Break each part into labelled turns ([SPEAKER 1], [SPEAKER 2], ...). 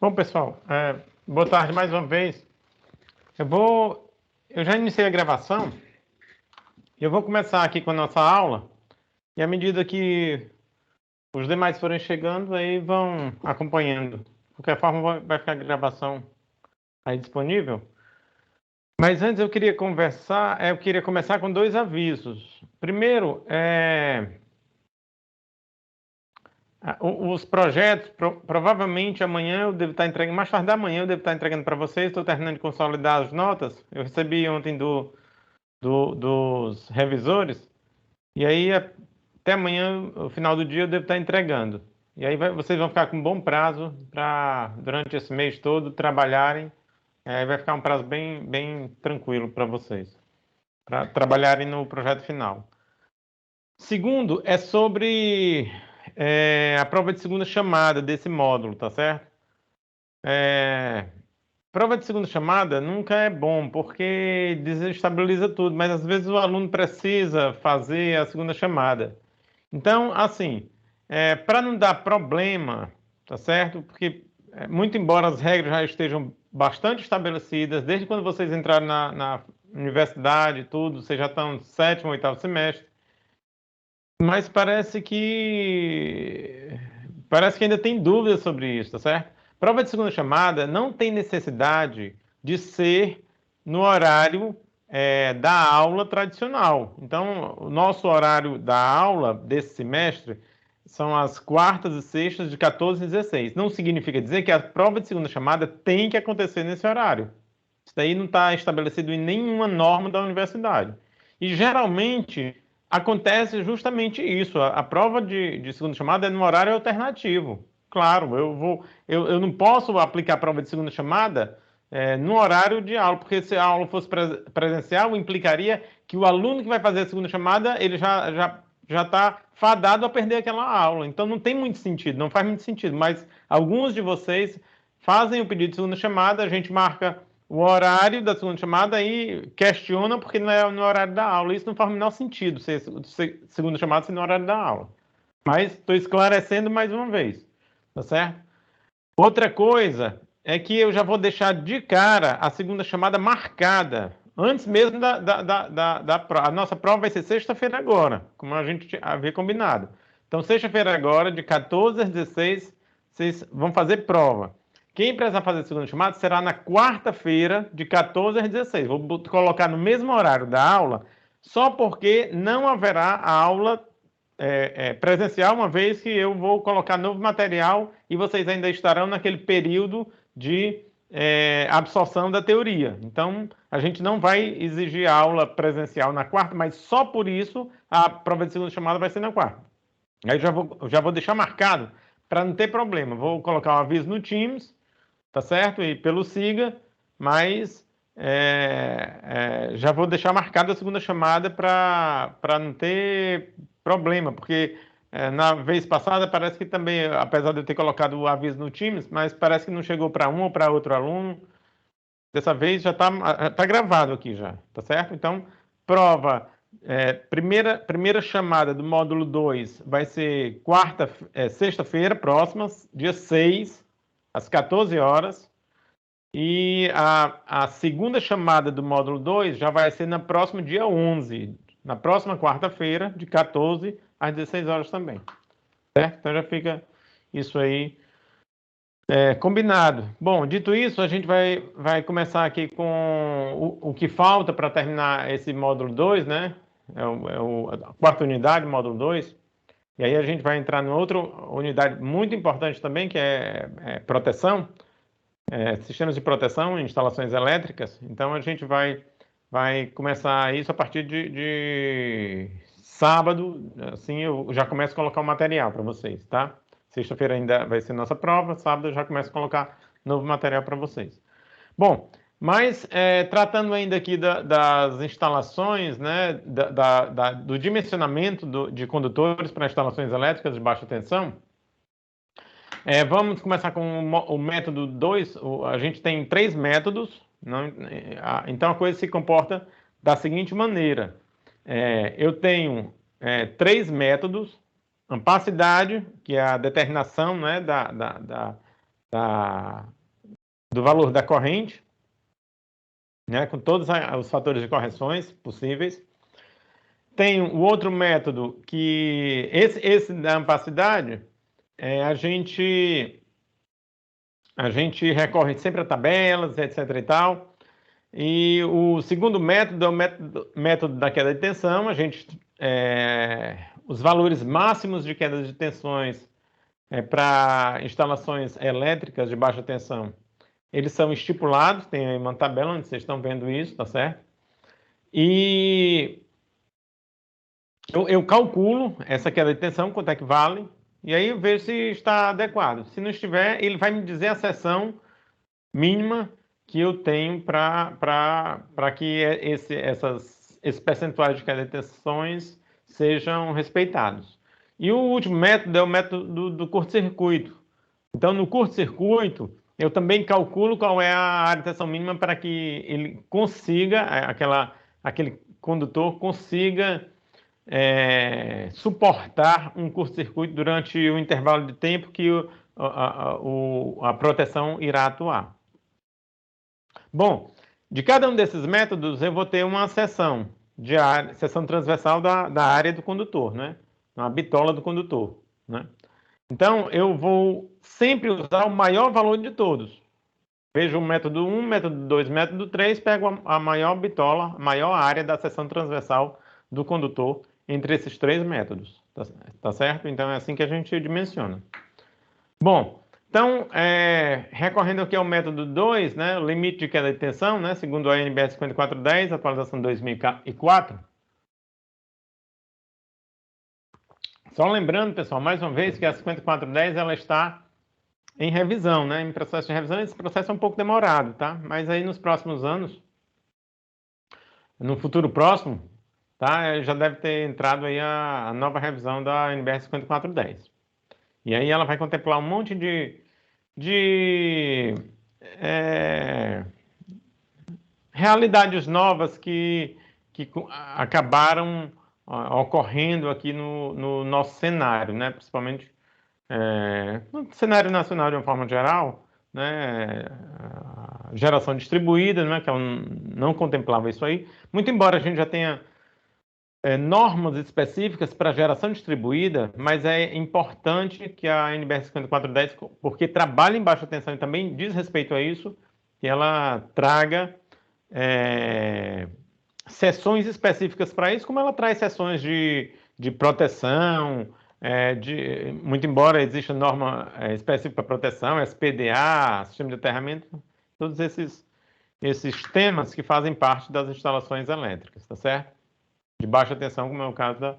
[SPEAKER 1] Bom, pessoal, boa tarde mais uma vez. Eu já iniciei a gravação. Eu vou começar aqui com a nossa aula e à medida que os demais forem chegando, aí vão acompanhando. De qualquer forma, vai ficar a gravação aí disponível. Mas antes eu queria começar com dois avisos. Primeiro, os projetos, provavelmente amanhã eu devo estar entregando, mais tarde da manhã eu devo estar entregando para vocês. Estou terminando de consolidar as notas. Eu recebi ontem dos revisores, e aí até amanhã, no final do dia, eu devo estar entregando. E aí vocês vão ficar com um bom prazo para, durante esse mês todo, trabalharem. Aí vai ficar um prazo bem tranquilo para vocês, para trabalharem no projeto final. Segundo, é sobre a prova de segunda chamada desse módulo, tá certo? Prova de segunda chamada nunca é bom, porque desestabiliza tudo, mas às vezes o aluno precisa fazer a segunda chamada. Então, assim, para não dar problema, tá certo? Porque, muito embora as regras já estejam bastante estabelecidas, desde quando vocês entraram na universidade e tudo, vocês já estão no sétimo, oitavo semestre, mas parece que ainda tem dúvidas sobre isso, tá certo? Prova de segunda chamada não tem necessidade de ser no horário da aula tradicional. Então, o nosso horário da aula desse semestre são as quartas e sextas de 14 e 16. Não significa dizer que a prova de segunda chamada tem que acontecer nesse horário. Isso daí não está estabelecido em nenhuma norma da universidade. E geralmente acontece justamente isso. A prova de segunda chamada é no horário alternativo. Claro, eu não posso aplicar a prova de segunda chamada no horário de aula, porque se a aula fosse presencial, implicaria que o aluno que vai fazer a segunda chamada, ele já está fadado a perder aquela aula. Então não tem muito sentido, não faz muito sentido. Mas alguns de vocês fazem o pedido de segunda chamada, a gente marca o horário da segunda chamada e questiona porque não é no horário da aula. Isso não faz o menor sentido ser segunda chamada ser no horário da aula. Mas estou esclarecendo mais uma vez, tá certo? Outra coisa é que eu já vou deixar de cara a segunda chamada marcada, antes mesmo da prova. A nossa prova vai ser sexta-feira agora, como a gente havia combinado. Então, sexta-feira agora, de 14 às 16, vocês vão fazer prova. Quem precisar fazer a segunda chamada será na quarta-feira, de 14 às 16. Vou colocar no mesmo horário da aula, só porque não haverá a aula presencial, uma vez que eu vou colocar novo material e vocês ainda estarão naquele período de absorção da teoria. Então, a gente não vai exigir aula presencial na quarta, mas só por isso a prova de segunda chamada vai ser na quarta. Aí já vou deixar marcado para não ter problema. Vou colocar um aviso no Teams, tá certo? E pelo Siga, mas já vou deixar marcado a segunda chamada para não ter problema, porque na vez passada parece que também, apesar de eu ter colocado o aviso no Teams, mas parece que não chegou para um ou para outro aluno. Dessa vez já tá gravado aqui já, tá certo? Então, prova, primeira chamada do módulo 2 vai ser sexta-feira próxima, dia 6, às 14 horas. E a segunda chamada do módulo 2 já vai ser no próximo dia 11, na próxima quarta-feira, de 14 às 16 horas também. Certo? Então já fica isso aí combinado. Bom, dito isso, a gente vai começar aqui com o que falta para terminar esse módulo 2, né? A quarta unidade, módulo 2. E aí a gente vai entrar numa outra unidade muito importante também, que é proteção. Sistemas de proteção, instalações elétricas. Então a gente vai começar isso a partir de sábado. Assim eu já começo a colocar o material para vocês, tá? Sexta-feira ainda vai ser nossa prova, sábado eu já começo a colocar novo material para vocês. Bom, mas tratando ainda aqui das instalações, né, do dimensionamento de condutores para instalações elétricas de baixa tensão. Vamos começar com o método 2. A gente tem 3 métodos, então a coisa se comporta da seguinte maneira. Eu tenho 3 métodos: ampacidade, que é a determinação, né, do valor da corrente, né, com todos os fatores de correções possíveis. Tem o outro método que, esse da ampacidade, a gente recorre sempre a tabelas, etc. e tal. E o segundo método é o método da queda de tensão. Os valores máximos de queda de tensões para instalações elétricas de baixa tensão, eles são estipulados, tem aí uma tabela onde vocês estão vendo isso, tá certo? E eu calculo essa queda de tensão, quanto é que vale, e aí eu vejo se está adequado. Se não estiver, ele vai me dizer a seção mínima que eu tenho para que esses percentuais de queda de tensões sejam respeitados. E o último método é o método do curto-circuito. Então, no curto-circuito, eu também calculo qual é a área de tensão mínima para que ele consiga, aquele condutor consiga suportar um curto-circuito durante o intervalo de tempo que a proteção irá atuar. Bom, de cada um desses métodos eu vou ter uma seção seção transversal da área do condutor, né? Uma bitola do condutor, né? Então, eu vou sempre usar o maior valor de todos. Vejo o método 1, método 2, método 3, pego a maior bitola, a maior área da seção transversal do condutor entre esses três métodos. Tá certo? Então, é assim que a gente dimensiona. Bom, então, recorrendo aqui ao método 2, né, o limite de queda de tensão, né, segundo a NBR 5410, atualização 2004. Só lembrando, pessoal, mais uma vez, que a 5410 ela está em revisão, né, em processo de revisão. Esse processo é um pouco demorado, tá? Mas aí nos próximos anos, no futuro próximo, tá, já deve ter entrado aí a nova revisão da NBR 5410. E aí ela vai contemplar um monte de realidades novas que acabaram ocorrendo aqui no nosso cenário, né? Principalmente no cenário nacional de uma forma geral, né? A geração distribuída, né? Que ela não contemplava isso aí. Muito embora a gente já tenha normas específicas para geração distribuída, mas é importante que a NBR 5410, porque trabalha em baixa tensão e também diz respeito a isso, que ela traga seções específicas para isso, como ela traz seções de proteção, muito embora exista norma específica para proteção, SPDA, sistema de aterramento, todos esses temas que fazem parte das instalações elétricas, tá certo? De baixa tensão, como é o caso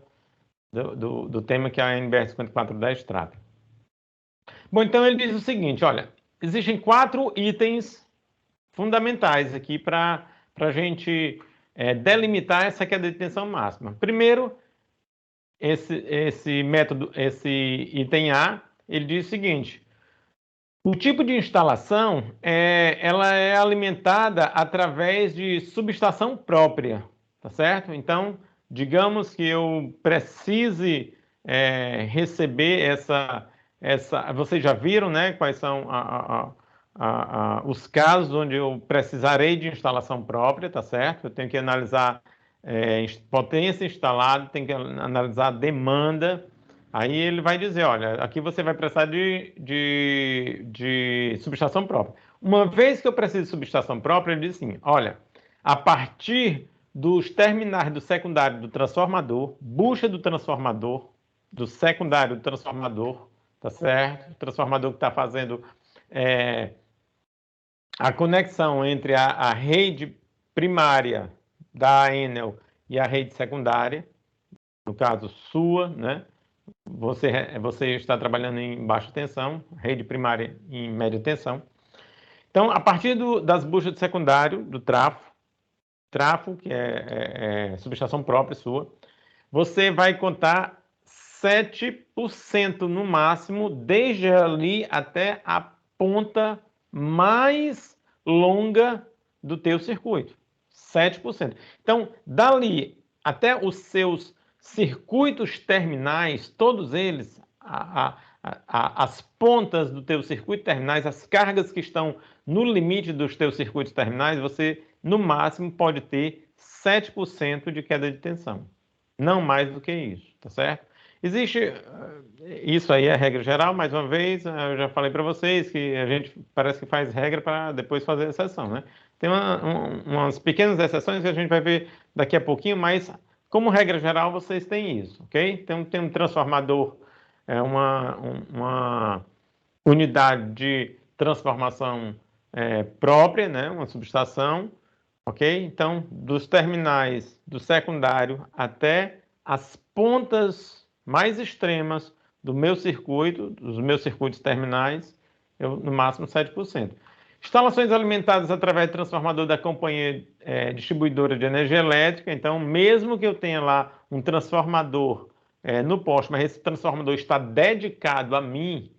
[SPEAKER 1] do tema que a NBR 5410 trata. Bom, então ele diz o seguinte, olha, existem 4 itens fundamentais aqui para a gente delimitar essa queda de tensão máxima. Primeiro, esse método, esse item A, ele diz o seguinte: o tipo de instalação ela é alimentada através de subestação própria, tá certo? Então, digamos que eu precise receber vocês já viram, né? Quais são os casos onde eu precisarei de instalação própria, tá certo? Eu tenho que analisar potência instalada, tenho que analisar a demanda. Aí ele vai dizer, olha, aqui você vai precisar de subestação própria. Uma vez que eu preciso de subestação própria, ele diz assim, olha, a partir dos terminais do secundário do transformador, bucha do transformador, do secundário do transformador, tá certo? O transformador que está fazendo a conexão entre a rede primária da Enel e a rede secundária, no caso sua, né? Você está trabalhando em baixa tensão, rede primária em média tensão. Então, a partir das buchas de secundário, do trafo, que é subestação própria sua, você vai contar 7% no máximo, desde ali até a ponta mais longa do teu circuito. 7%. Então, dali até os seus circuitos terminais, todos eles, as pontas do teu circuito terminais, as cargas que estão no limite dos teus circuitos terminais, você, no máximo, pode ter 7% de queda de tensão. Não mais do que isso, tá certo? Existe, isso aí é a regra geral, mais uma vez, eu já falei para vocês que a gente parece que faz regra para depois fazer exceção, né? Tem umas pequenas exceções que a gente vai ver daqui a pouquinho, mas como regra geral vocês têm isso, ok? Então tem um transformador, uma unidade de transformação própria, né? Uma subestação, ok? Então, dos terminais do secundário até as pontas mais extremas do meu circuito, dos meus circuitos terminais, no máximo 7%. Instalações alimentadas através de transformador da companhia distribuidora de energia elétrica. Então, mesmo que eu tenha lá um transformador no poste, mas esse transformador está dedicado a mim,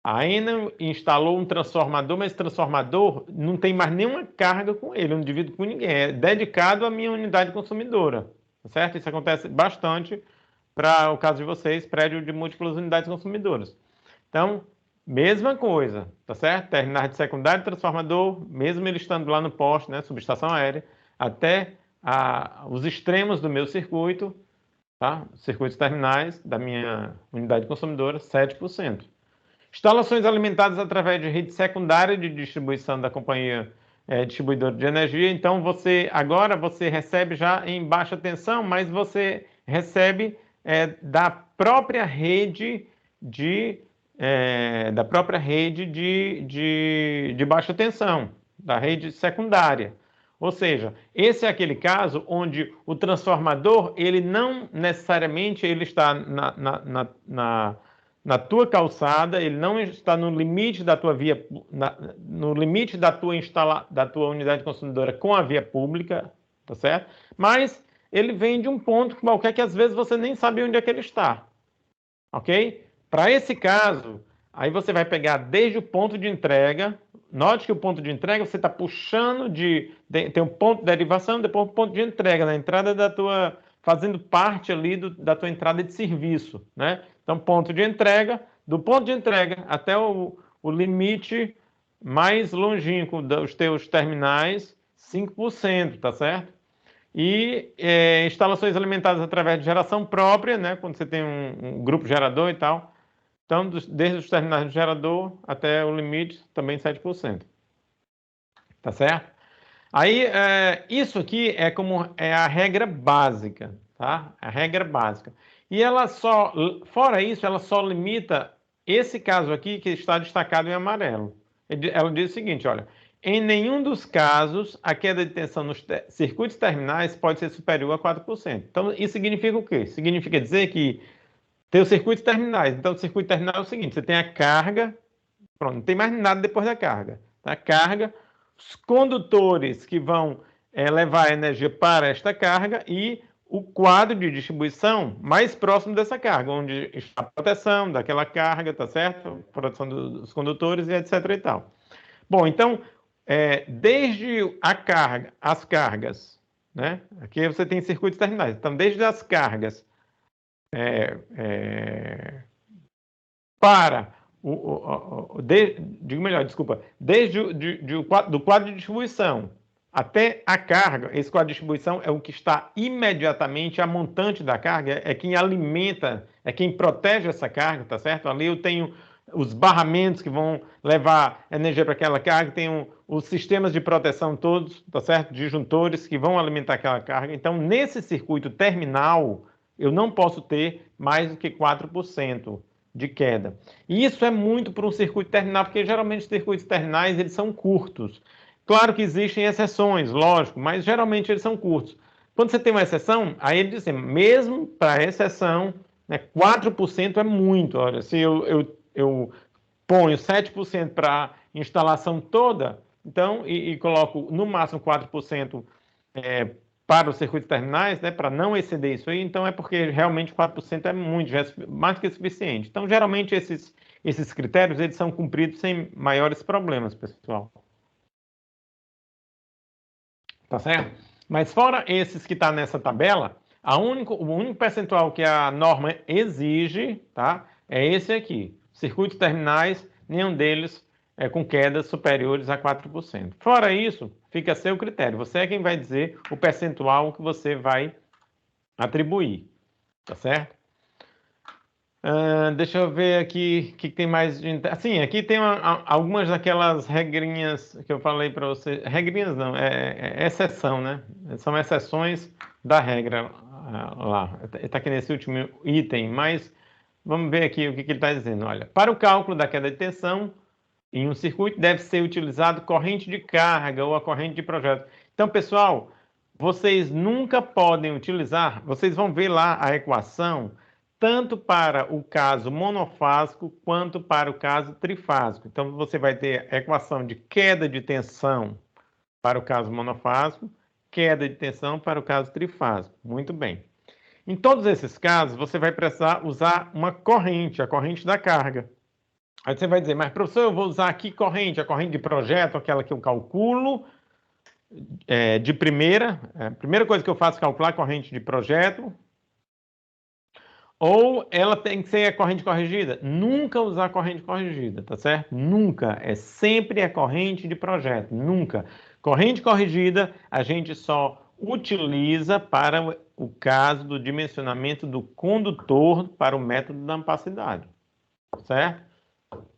[SPEAKER 1] a Enel instalou um transformador, mas esse transformador não tem mais nenhuma carga com ele, eu não divido com ninguém, é dedicado à minha unidade consumidora, tá certo? Isso acontece bastante para o caso de vocês, prédio de múltiplas unidades consumidoras. Então, mesma coisa, tá certo? Terminais de secundário, transformador, mesmo ele estando lá no poste, né, subestação aérea, até os extremos do meu circuito, tá? Circuitos terminais da minha unidade consumidora, 7%. Instalações alimentadas através de rede secundária de distribuição da companhia distribuidora de energia. Então, agora você recebe já em baixa tensão, mas você recebe da própria rede de baixa tensão, da rede secundária. Ou seja, esse é aquele caso onde o transformador, ele não necessariamente ele está na tua calçada, ele não está no limite da tua via, no limite da tua unidade consumidora com a via pública, tá certo? Mas ele vem de um ponto qualquer que às vezes você nem sabe onde é que ele está, ok? Para esse caso, aí você vai pegar desde o ponto de entrega. Note que o ponto de entrega você está puxando tem um ponto de derivação, depois um ponto de entrega, na entrada fazendo parte ali da tua entrada de serviço, né? Então, ponto de entrega, do ponto de entrega até o limite mais longínquo dos teus terminais, 5%, tá certo? E instalações alimentadas através de geração própria, né? Quando você tem um grupo gerador e tal. Então, desde os terminais do gerador até o limite, também 7%. Tá certo? Aí, isso aqui é a regra básica, tá? A regra básica. E fora isso, ela só limita esse caso aqui que está destacado em amarelo. Ela diz o seguinte, olha, em nenhum dos casos, a queda de tensão nos circuitos terminais pode ser superior a 4%. Então, isso significa o quê? Significa dizer que tem os circuitos terminais. Então, o circuito terminal é o seguinte, você tem a carga, pronto, não tem mais nada depois da carga. Tá? Carga, os condutores que vão levar a energia para esta carga e o quadro de distribuição mais próximo dessa carga, onde está a proteção daquela carga, tá certo? Proteção dos condutores e etc e tal. Bom, então, desde as cargas, né? Aqui você tem circuitos terminais. Então, desde as cargas para digo melhor, desculpa, desde do quadro de distribuição até a carga, esse quadro de distribuição é o que está imediatamente a montante da carga, é quem alimenta, é quem protege essa carga, tá certo? Ali eu tenho os barramentos que vão levar energia para aquela carga, tenho os sistemas de proteção todos, tá certo? Disjuntores que vão alimentar aquela carga. Então, nesse circuito terminal, eu não posso ter mais do que 4% de queda. E isso é muito para um circuito terminal, porque geralmente os circuitos terminais eles são curtos. Claro que existem exceções, lógico, mas geralmente eles são curtos. Quando você tem uma exceção, aí ele diz assim, mesmo para exceção, né, 4% é muito. Olha, se eu ponho 7% para a instalação toda, então, e coloco no máximo 4% para os circuitos terminais, né, para não exceder isso aí, então é porque realmente 4% é muito, já é mais do que suficiente. Então, geralmente, esses critérios eles são cumpridos sem maiores problemas, pessoal. Tá certo? Mas fora esses que estão nessa tabela, o único percentual que a norma exige, tá, é esse aqui. circuitos terminais, nenhum deles é com quedas superiores a 4%. Fora isso, fica a seu critério. Você é quem vai dizer o percentual que você vai atribuir, tá certo? Deixa eu ver aqui o que tem mais de... Assim, aqui tem algumas daquelas regrinhas que eu falei para você. Regrinhas não, é exceção, né? São exceções da regra lá. Está aqui nesse último item, mas vamos ver aqui o que ele está dizendo. Olha, para o cálculo da queda de tensão em um circuito deve ser utilizado corrente de carga ou a corrente de projeto. Então, pessoal, vocês nunca podem utilizar, vocês vão ver lá a equação, tanto para o caso monofásico quanto para o caso trifásico. Então, você vai ter a equação de queda de tensão para o caso monofásico, queda de tensão para o caso trifásico. Muito bem. Em todos esses casos, você vai precisar usar uma corrente, a corrente da carga. Aí você vai dizer, mas professor, eu vou usar aqui corrente, a corrente de projeto, aquela que eu calculo de primeira. A primeira coisa que eu faço é calcular a corrente de projeto. Ou ela tem que ser a corrente corrigida? Nunca usar a corrente corrigida, tá certo? Nunca. É sempre a corrente de projeto. Nunca. Corrente corrigida a gente só utiliza para o caso do dimensionamento do condutor para o método da ampacidade. Certo?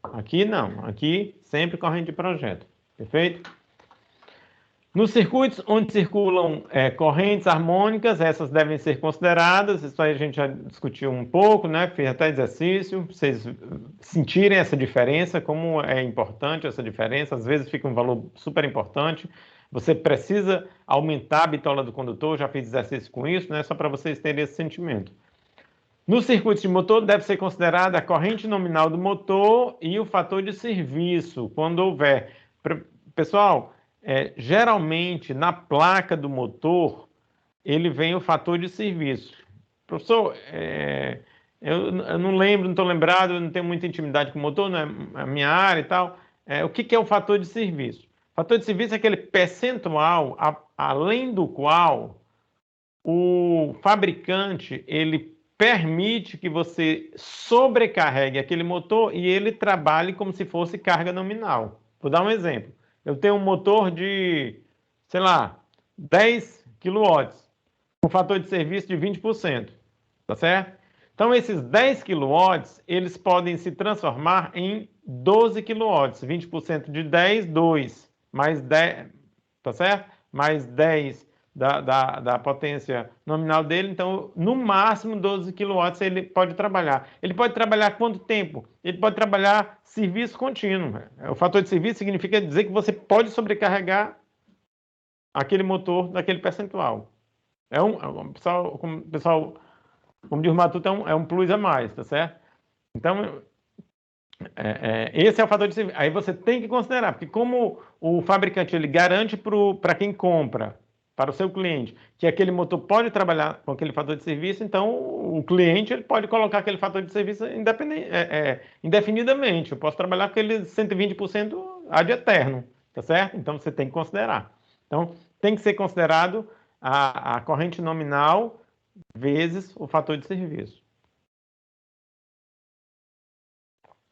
[SPEAKER 1] Aqui não. Aqui sempre corrente de projeto. Perfeito? Nos circuitos onde circulam correntes harmônicas, essas devem ser consideradas. Isso aí a gente já discutiu um pouco, né? Fiz até exercício, para vocês sentirem essa diferença, como é importante essa diferença. Às vezes fica um valor super importante. Você precisa aumentar a bitola do condutor, já fiz exercício com isso, né? Só para vocês terem esse sentimento. Nos circuitos de motor, deve ser considerada a corrente nominal do motor e o fator de serviço, quando houver. Pessoal, geralmente, na placa do motor, ele vem o fator de serviço. Professor, eu não lembro, não estou lembrado, eu não tenho muita intimidade com o motor, não é a minha área e tal. O que é o fator de serviço? O fator de serviço é aquele percentual além do qual o fabricante ele permite que você sobrecarregue aquele motor e ele trabalhe como se fosse carga nominal. Vou dar um exemplo. Eu tenho um motor de, sei lá, 10 kW, com fator de serviço de 20%, tá certo? Então, esses 10 kW, eles podem se transformar em 12 kW. 20% de 10, 2. Mais 10, tá certo? Mais 10 da potência nominal dele. Então, no máximo 12 kW ele pode trabalhar. Ele pode trabalhar quanto tempo? Ele pode trabalhar serviço contínuo. O fator de serviço significa dizer que você pode sobrecarregar aquele motor daquele percentual. Pessoal, como diz o Matuto, é um plus a mais, tá certo? Então, esse é o fator de serviço. Aí você tem que considerar, porque como o fabricante ele garante para quem compra, para o seu cliente, que aquele motor pode trabalhar com aquele fator de serviço, então o cliente ele pode colocar aquele fator de serviço indefinidamente. Eu posso trabalhar com aquele 120% ad eterno, tá certo? Então você tem que considerar. Então tem que ser considerado a corrente nominal vezes o fator de serviço.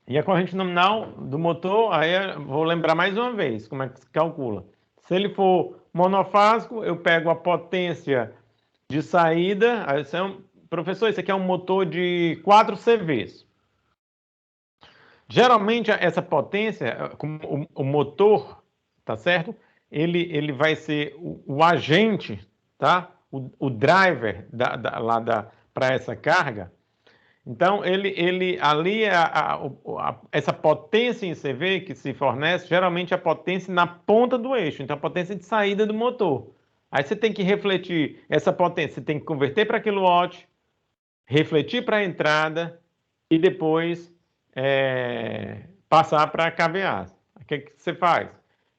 [SPEAKER 1] E a corrente nominal do motor, aí eu vou lembrar mais uma vez como é que se calcula. Se ele for monofásico, eu pego a potência de saída. Aí professor, isso aqui é um motor de 4 CVs. Geralmente, essa potência, o motor, tá certo? Ele vai ser o agente, tá? O driver para essa carga. Então, ali, essa potência em CV que se fornece, geralmente é a potência na ponta do eixo, então a potência de saída do motor. Aí você tem que refletir essa potência, você tem que converter para quilowatt, refletir para a entrada e depois passar para kVA. O que você faz?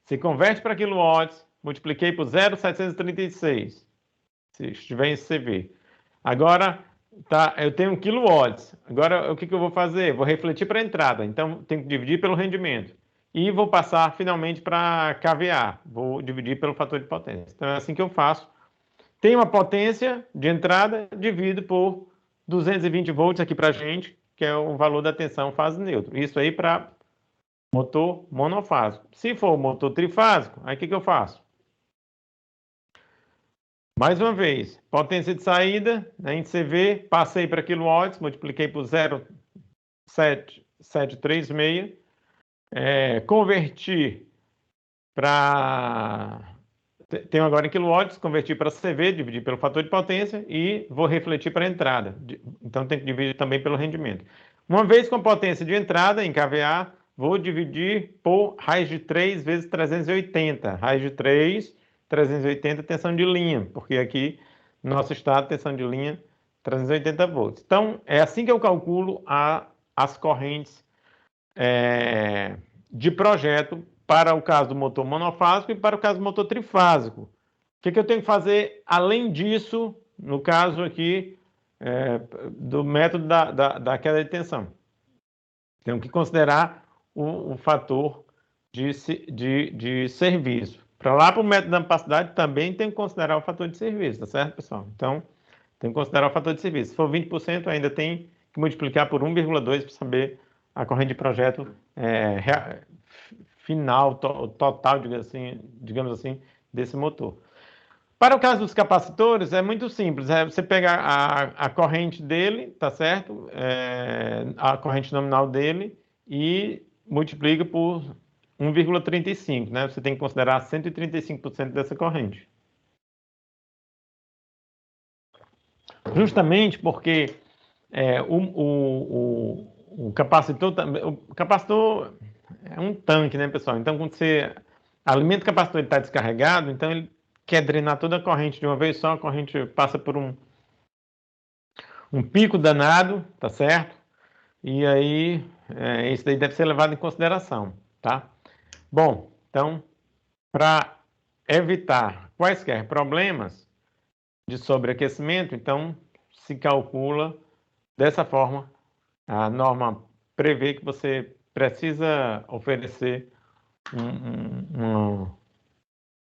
[SPEAKER 1] Você converte para quilowatts, multipliquei por 0,736, se estiver em CV. Agora, tá, eu tenho 1 kW. Agora, o que eu vou fazer? Vou refletir para a entrada. Então, tenho que dividir pelo rendimento. E vou passar finalmente para kVA. Vou dividir pelo fator de potência. Então, é assim que eu faço. Tem uma potência de entrada, divido por 220 volts aqui para a gente, que é o valor da tensão fase neutro. Isso aí para motor monofásico. Se for motor trifásico, aí o que eu faço? Mais uma vez, potência de saída, né, em CV, passei para quilowatts, multipliquei por 0,7736, converti para... Tenho agora em quilowatts, converti para CV, dividir pelo fator de potência e vou refletir para a entrada. Então, tem que dividir também pelo rendimento. Uma vez com a potência de entrada, em kVA, vou dividir por raiz de 3 vezes 380. Raiz de 3, 380 tensão de linha, porque aqui, no nosso estado, tensão de linha, 380 volts. Então, é assim que eu calculo as correntes de projeto para o caso do motor monofásico e para o caso do motor trifásico. O que eu tenho que fazer além disso, no caso aqui do método da queda de tensão? Tenho que considerar o fator de serviço. Para lá, para o método da ampersidade, também tem que considerar o fator de serviço, tá certo, pessoal? Então, tem que considerar o fator de serviço. Se for 20%, ainda tem que multiplicar por 1,2 para saber a corrente de projeto final, total, digamos assim, desse motor. Para o caso dos capacitores, é muito simples. Você pega a corrente dele, tá certo? A corrente nominal dele e multiplica por 1,35, né? Você tem que considerar 135% dessa corrente. Justamente porque o capacitor é um tanque, né, pessoal? Então, quando você alimenta o capacitor, ele está descarregado, então ele quer drenar toda a corrente de uma vez só, a corrente passa por um pico danado, tá certo? E aí, isso daí deve ser levado em consideração, tá? Bom, então, para evitar quaisquer problemas de sobreaquecimento, então, se calcula dessa forma. A norma prevê que você precisa oferecer uma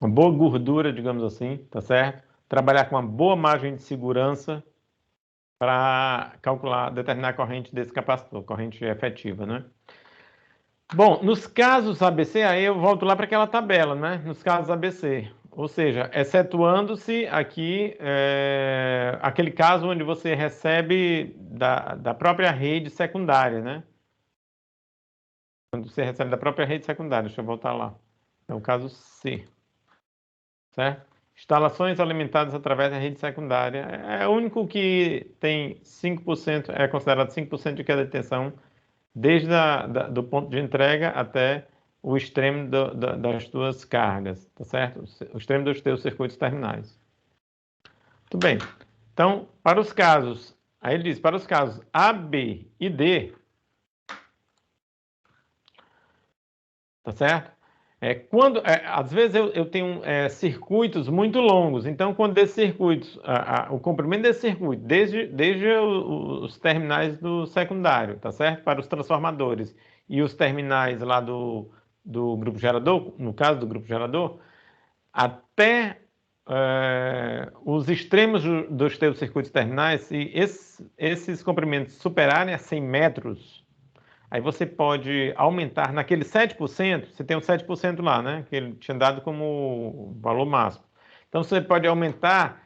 [SPEAKER 1] boa gordura, digamos assim, tá certo? Trabalhar com uma boa margem de segurança para calcular, determinar a corrente desse capacitor, corrente efetiva, né? Bom, nos casos ABC, aí eu volto lá para aquela tabela, né? Nos casos ABC, ou seja, excetuando-se aqui aquele caso onde você recebe da própria rede secundária, né? Quando você recebe da própria rede secundária, deixa eu voltar lá. É o caso C, certo? Instalações alimentadas através da rede secundária. É o único que tem 5%, é considerado 5% de queda de tensão, desde do ponto de entrega até o extremo das tuas cargas, tá certo? O extremo dos teus circuitos terminais. Muito bem. Então, para os casos, aí ele diz, para os casos A, B e D, tá certo? Às vezes eu tenho circuitos muito longos, então quando desses circuitos, o comprimento desse circuito, desde os terminais do secundário, tá certo? Para os transformadores e os terminais lá do grupo gerador, no caso do grupo gerador, até os extremos dos teus circuitos terminais, se esses comprimentos superarem a 100 metros, aí você pode aumentar naquele 7%, você tem o 7% lá, né? Que ele tinha dado como valor máximo. Então, você pode aumentar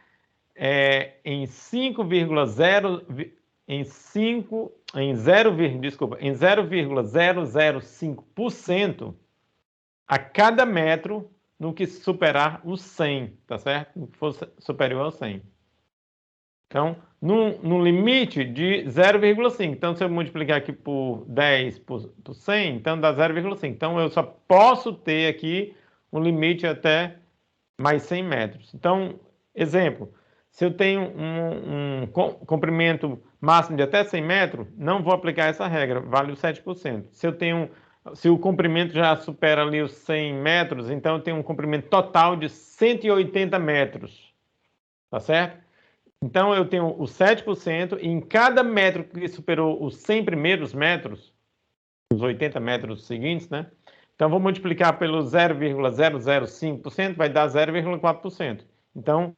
[SPEAKER 1] em 0,005% a cada metro no que superar os 100, tá certo? No que for superior ao 100. Então, no limite de 0,5. Então, se eu multiplicar aqui por 10 por 100, então dá 0,5. Então, eu só posso ter aqui um limite até mais 100 metros. Então, exemplo, se eu tenho um comprimento máximo de até 100 metros, não vou aplicar essa regra, vale o 7%. Se o comprimento já supera ali os 100 metros, então eu tenho um comprimento total de 180 metros, tá certo? Então, eu tenho os 7%, e em cada metro que superou os 100 primeiros metros, os 80 metros seguintes, né? Então, vou multiplicar pelo 0,005%, vai dar 0,4%. Então,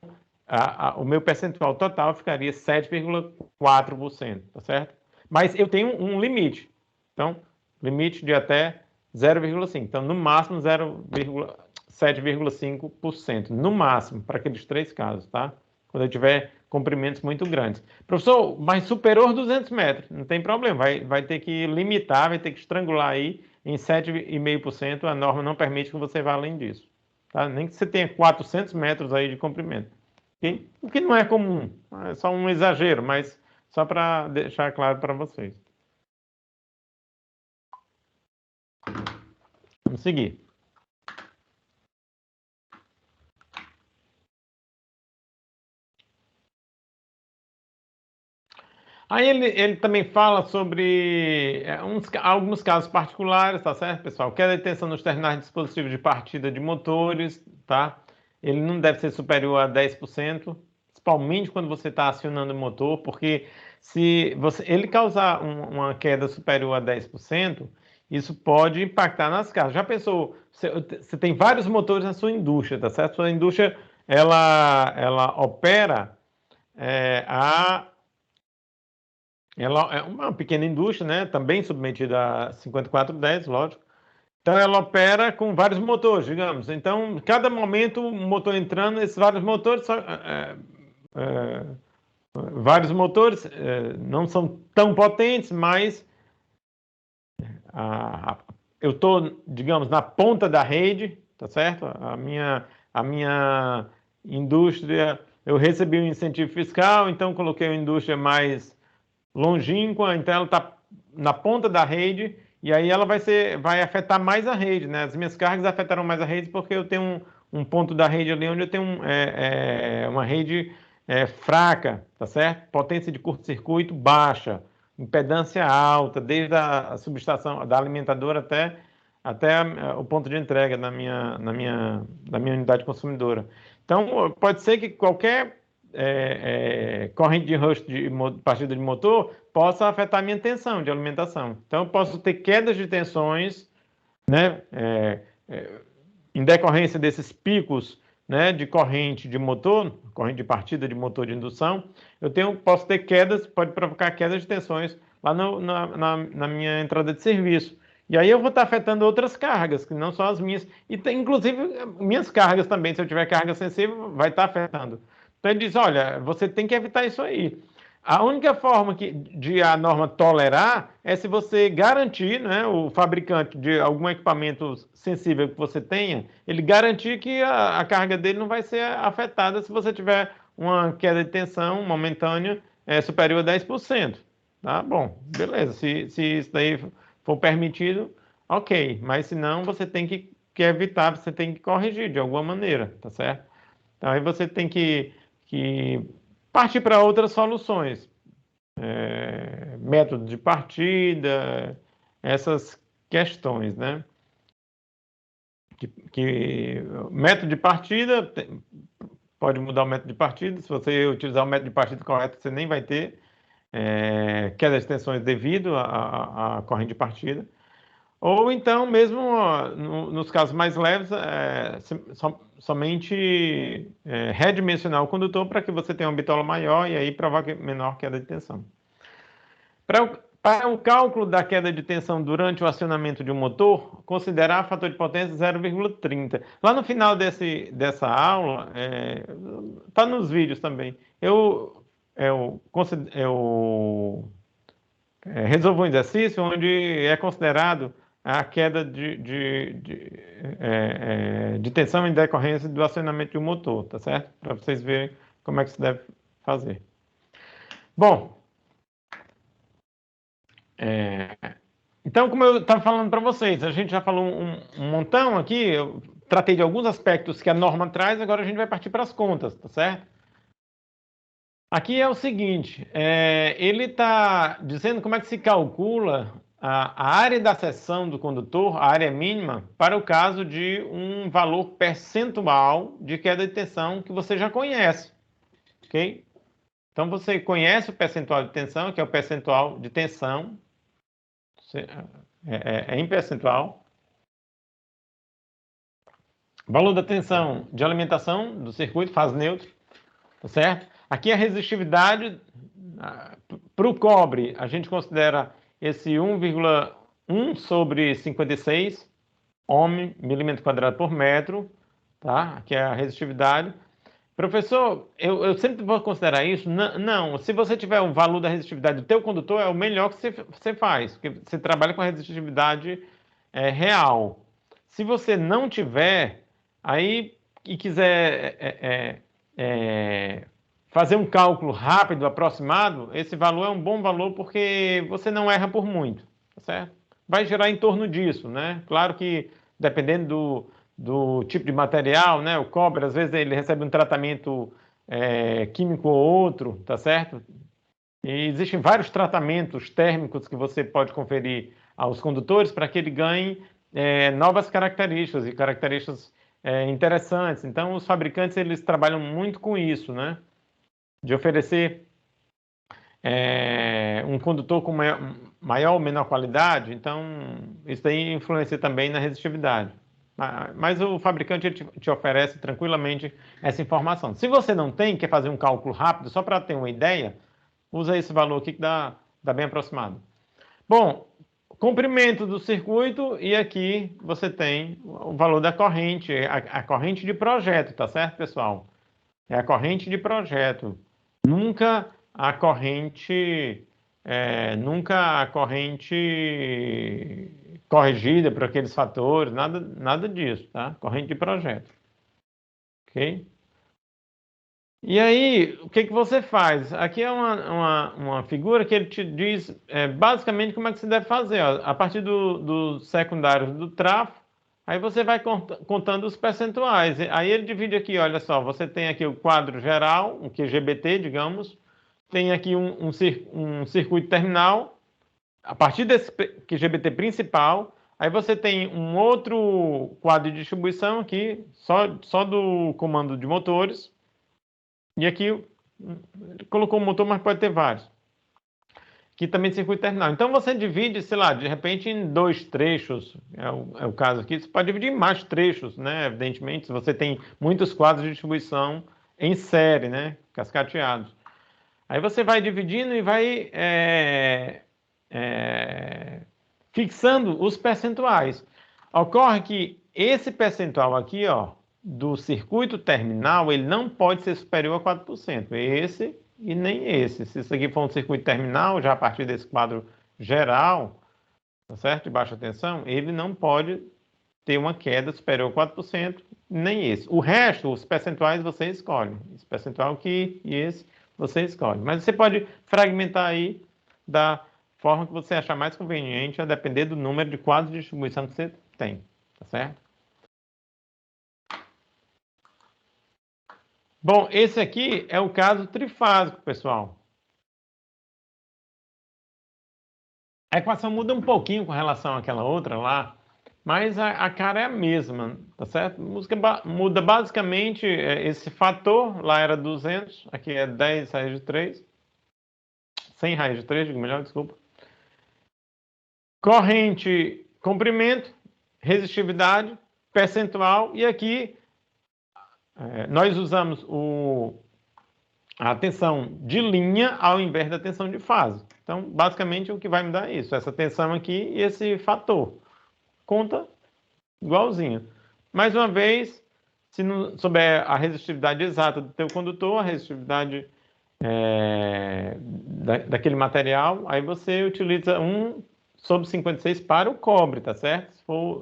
[SPEAKER 1] o meu percentual total ficaria 7,4%, tá certo? Mas eu tenho um limite. Então, limite de até 0,5. Então, no máximo 7,5%. No máximo, para aqueles 3 casos, tá? Quando eu tiver comprimentos muito grandes. Professor, mas superou 200 metros, não tem problema. Vai ter que limitar, vai ter que estrangular aí em 7,5%. A norma não permite que você vá além disso. Tá? Nem que você tenha 400 metros aí de comprimento. Okay? O que não é comum. É só um exagero, mas só para deixar claro para vocês. Vamos seguir. Aí ele também fala sobre alguns casos particulares, tá certo, pessoal? Queda de tensão nos terminais de dispositivos de partida de motores, tá? Ele não deve ser superior a 10%, principalmente quando você está acionando o motor, porque se ele causar uma queda superior a 10%, isso pode impactar nas cargas. Já pensou, você tem vários motores na sua indústria, tá certo? Sua indústria, ela opera ela é uma pequena indústria, né? Também submetida a 5410, lógico. Então, ela opera com vários motores, digamos. Então, cada momento, um motor entrando, esses vários motores, não são tão potentes, mas eu estou, digamos, na ponta da rede, tá certo? A minha indústria, eu recebi um incentivo fiscal, então coloquei uma indústria mais longínqua, então ela está na ponta da rede e aí ela vai afetar mais a rede, né? As minhas cargas afetarão mais a rede porque eu tenho um ponto da rede ali onde eu tenho uma rede fraca, tá certo? Potência de curto-circuito baixa, impedância alta, desde a subestação da alimentadora até o ponto de entrega da minha unidade consumidora. Então, pode ser que qualquer corrente de rush de partida de motor possa afetar a minha tensão de alimentação. Então, eu posso ter quedas de tensões, né, em decorrência desses picos, né, de corrente de motor, corrente de partida de motor de indução, posso ter quedas, pode provocar quedas de tensões lá na minha entrada de serviço. E aí eu vou estar afetando outras cargas, que não são as minhas. E inclusive, minhas cargas também, se eu tiver carga sensível, vai estar afetando. Então ele diz, olha, você tem que evitar isso aí. A única forma de a norma tolerar é se você garantir, né, o fabricante de algum equipamento sensível que você tenha, ele garantir que a carga dele não vai ser afetada se você tiver uma queda de tensão momentânea superior a 10%. Tá bom, beleza. Se isso daí for permitido, ok. Mas se não, você tem que evitar, você tem que corrigir de alguma maneira, tá certo? Então aí você tem que partir para outras soluções. Método de partida, essas questões, né? Método de partida, pode mudar o método de partida, se você utilizar o método de partida correto, você nem vai ter queda de tensões devido à corrente de partida. Ou então, mesmo nos casos mais leves, somente redimensionar o condutor para que você tenha uma bitola maior e aí provoque menor queda de tensão. Para o cálculo da queda de tensão durante o acionamento de um motor, considerar fator de potência 0,30. Lá no final dessa aula, está nos vídeos também, eu resolvo um exercício onde é considerado a queda de tensão em decorrência do acionamento de um motor, tá certo? Para vocês verem como é que se deve fazer. Bom, então, como eu estava falando para vocês, a gente já falou um montão aqui, eu tratei de alguns aspectos que a norma traz, agora a gente vai partir para as contas, tá certo? Aqui é o seguinte, ele está dizendo como é que se calcula a área da seção do condutor, a área mínima, para o caso de um valor percentual de queda de tensão que você já conhece, ok? Então, você conhece o percentual de tensão, que é o percentual de tensão, em percentual. Valor da tensão de alimentação do circuito, fase neutro, tá certo? Aqui a resistividade Para o cobre, a gente considera esse 1,1 sobre 56 ohm, milímetro quadrado por metro, tá? Que é a resistividade. Professor, eu sempre vou considerar isso? Não, se você tiver o valor da resistividade do teu condutor, é o melhor que você faz, porque você trabalha com a resistividade real. Se você não tiver, aí e quiser fazer um cálculo rápido, aproximado, esse valor é um bom valor porque você não erra por muito, tá certo? Vai gerar em torno disso, né? Claro que dependendo do tipo de material, né? O cobre, às vezes, ele recebe um tratamento químico ou outro, tá certo? E existem vários tratamentos térmicos que você pode conferir aos condutores para que ele ganhe novas características e características interessantes. Então, os fabricantes, eles trabalham muito com isso, né? De oferecer um condutor com maior ou menor qualidade, então isso aí influencia também na resistividade. Mas o fabricante ele te oferece tranquilamente essa informação. Se você não tem, quer fazer um cálculo rápido, só para ter uma ideia, usa esse valor aqui que dá bem aproximado. Bom, comprimento do circuito e aqui você tem o valor da corrente, a corrente de projeto, tá certo, pessoal? É a corrente de projeto. Nunca a corrente corrigida por aqueles fatores, nada disso, tá? Corrente de projeto, ok? E aí, o que que você faz? Aqui é uma figura que ele te diz basicamente como é que você deve fazer. Ó. A partir dos secundários do trafo, aí você vai contando os percentuais. Aí ele divide aqui, olha só, você tem aqui o quadro geral, um QGBT, digamos, tem aqui um circuito terminal, a partir desse QGBT principal, aí você tem um outro quadro de distribuição aqui, só do comando de motores, e aqui ele colocou um motor, mas pode ter vários. Aqui também circuito terminal. Então você divide, sei lá, de repente em 2 trechos, é o caso aqui, você pode dividir em mais trechos, né? Evidentemente, se você tem muitos quadros de distribuição em série, né? Cascateados. Aí você vai dividindo e vai fixando os percentuais. Ocorre que esse percentual aqui, ó, do circuito terminal, ele não pode ser superior a 4%. Esse e nem esse. Se isso aqui for um circuito terminal, já a partir desse quadro geral, tá certo? De baixa tensão, ele não pode ter uma queda superior a 4%, nem esse. O resto, os percentuais, você escolhe. Esse percentual aqui e esse, você escolhe. Mas você pode fragmentar aí da forma que você achar mais conveniente, a depender do número de quadros de distribuição que você tem, tá certo? Bom, esse aqui é o caso trifásico, pessoal. A equação muda um pouquinho com relação àquela outra lá, mas a cara é a mesma, tá certo? A música muda basicamente esse fator, lá era 200, aqui é 10 raiz de 3, 100 raiz de 3, digo melhor, desculpa. Corrente, comprimento, resistividade, percentual, e aqui nós usamos a tensão de linha ao invés da tensão de fase. Então, basicamente, o que vai me dar é isso, essa tensão aqui e esse fator. Conta igualzinho. Mais uma vez, se não souber a resistividade exata do teu condutor, a resistividade daquele material, aí você utiliza 1 sobre 56 para o cobre, tá certo?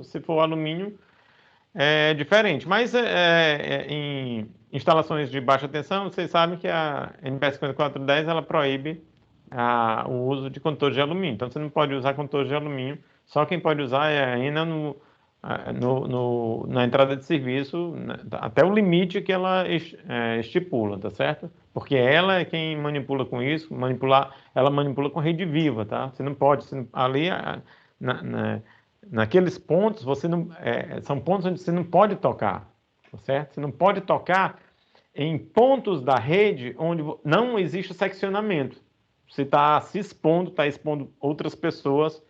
[SPEAKER 1] Se for alumínio, é diferente. Mas em instalações de baixa tensão, vocês sabem que a NBR 5410 ela proíbe o uso de condutores de alumínio. Então você não pode usar condutores de alumínio. Só quem pode usar é ainda na entrada de serviço, né, até o limite que ela estipula, tá certo? Porque ela é quem manipula com isso, ela manipula com rede viva, tá? Você não pode, ali naqueles pontos, são pontos onde você não pode tocar, tá certo? Você não pode tocar em pontos da rede onde não existe seccionamento. Você está se expondo, está expondo outras pessoas,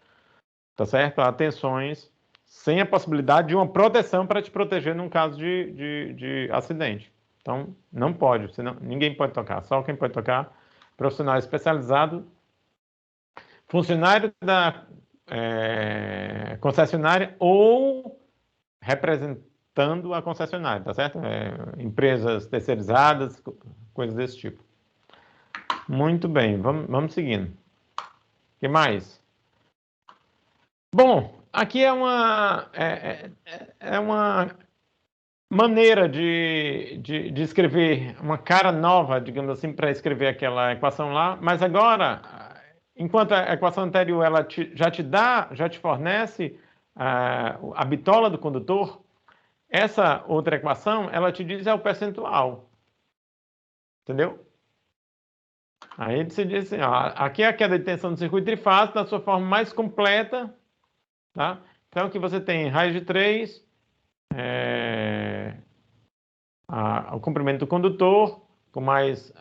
[SPEAKER 1] tá certo? A tensões, sem a possibilidade de uma proteção para te proteger num caso de acidente. Então, não pode, ninguém pode tocar, só quem pode tocar, profissional especializado funcionário da concessionária ou representando a concessionária, tá certo? Empresas terceirizadas, coisas desse tipo. Muito bem, vamos seguindo. O que mais? Bom, aqui é uma maneira de escrever, uma cara nova, digamos assim, para escrever aquela equação lá, mas agora, enquanto a equação anterior ela já te fornece a bitola do condutor, essa outra equação, ela te diz o percentual. Entendeu? Aí você diz assim, ó, aqui é a queda de tensão do circuito trifásico na sua forma mais completa, tá? Então, aqui você tem raiz de 3, o comprimento do condutor, com mais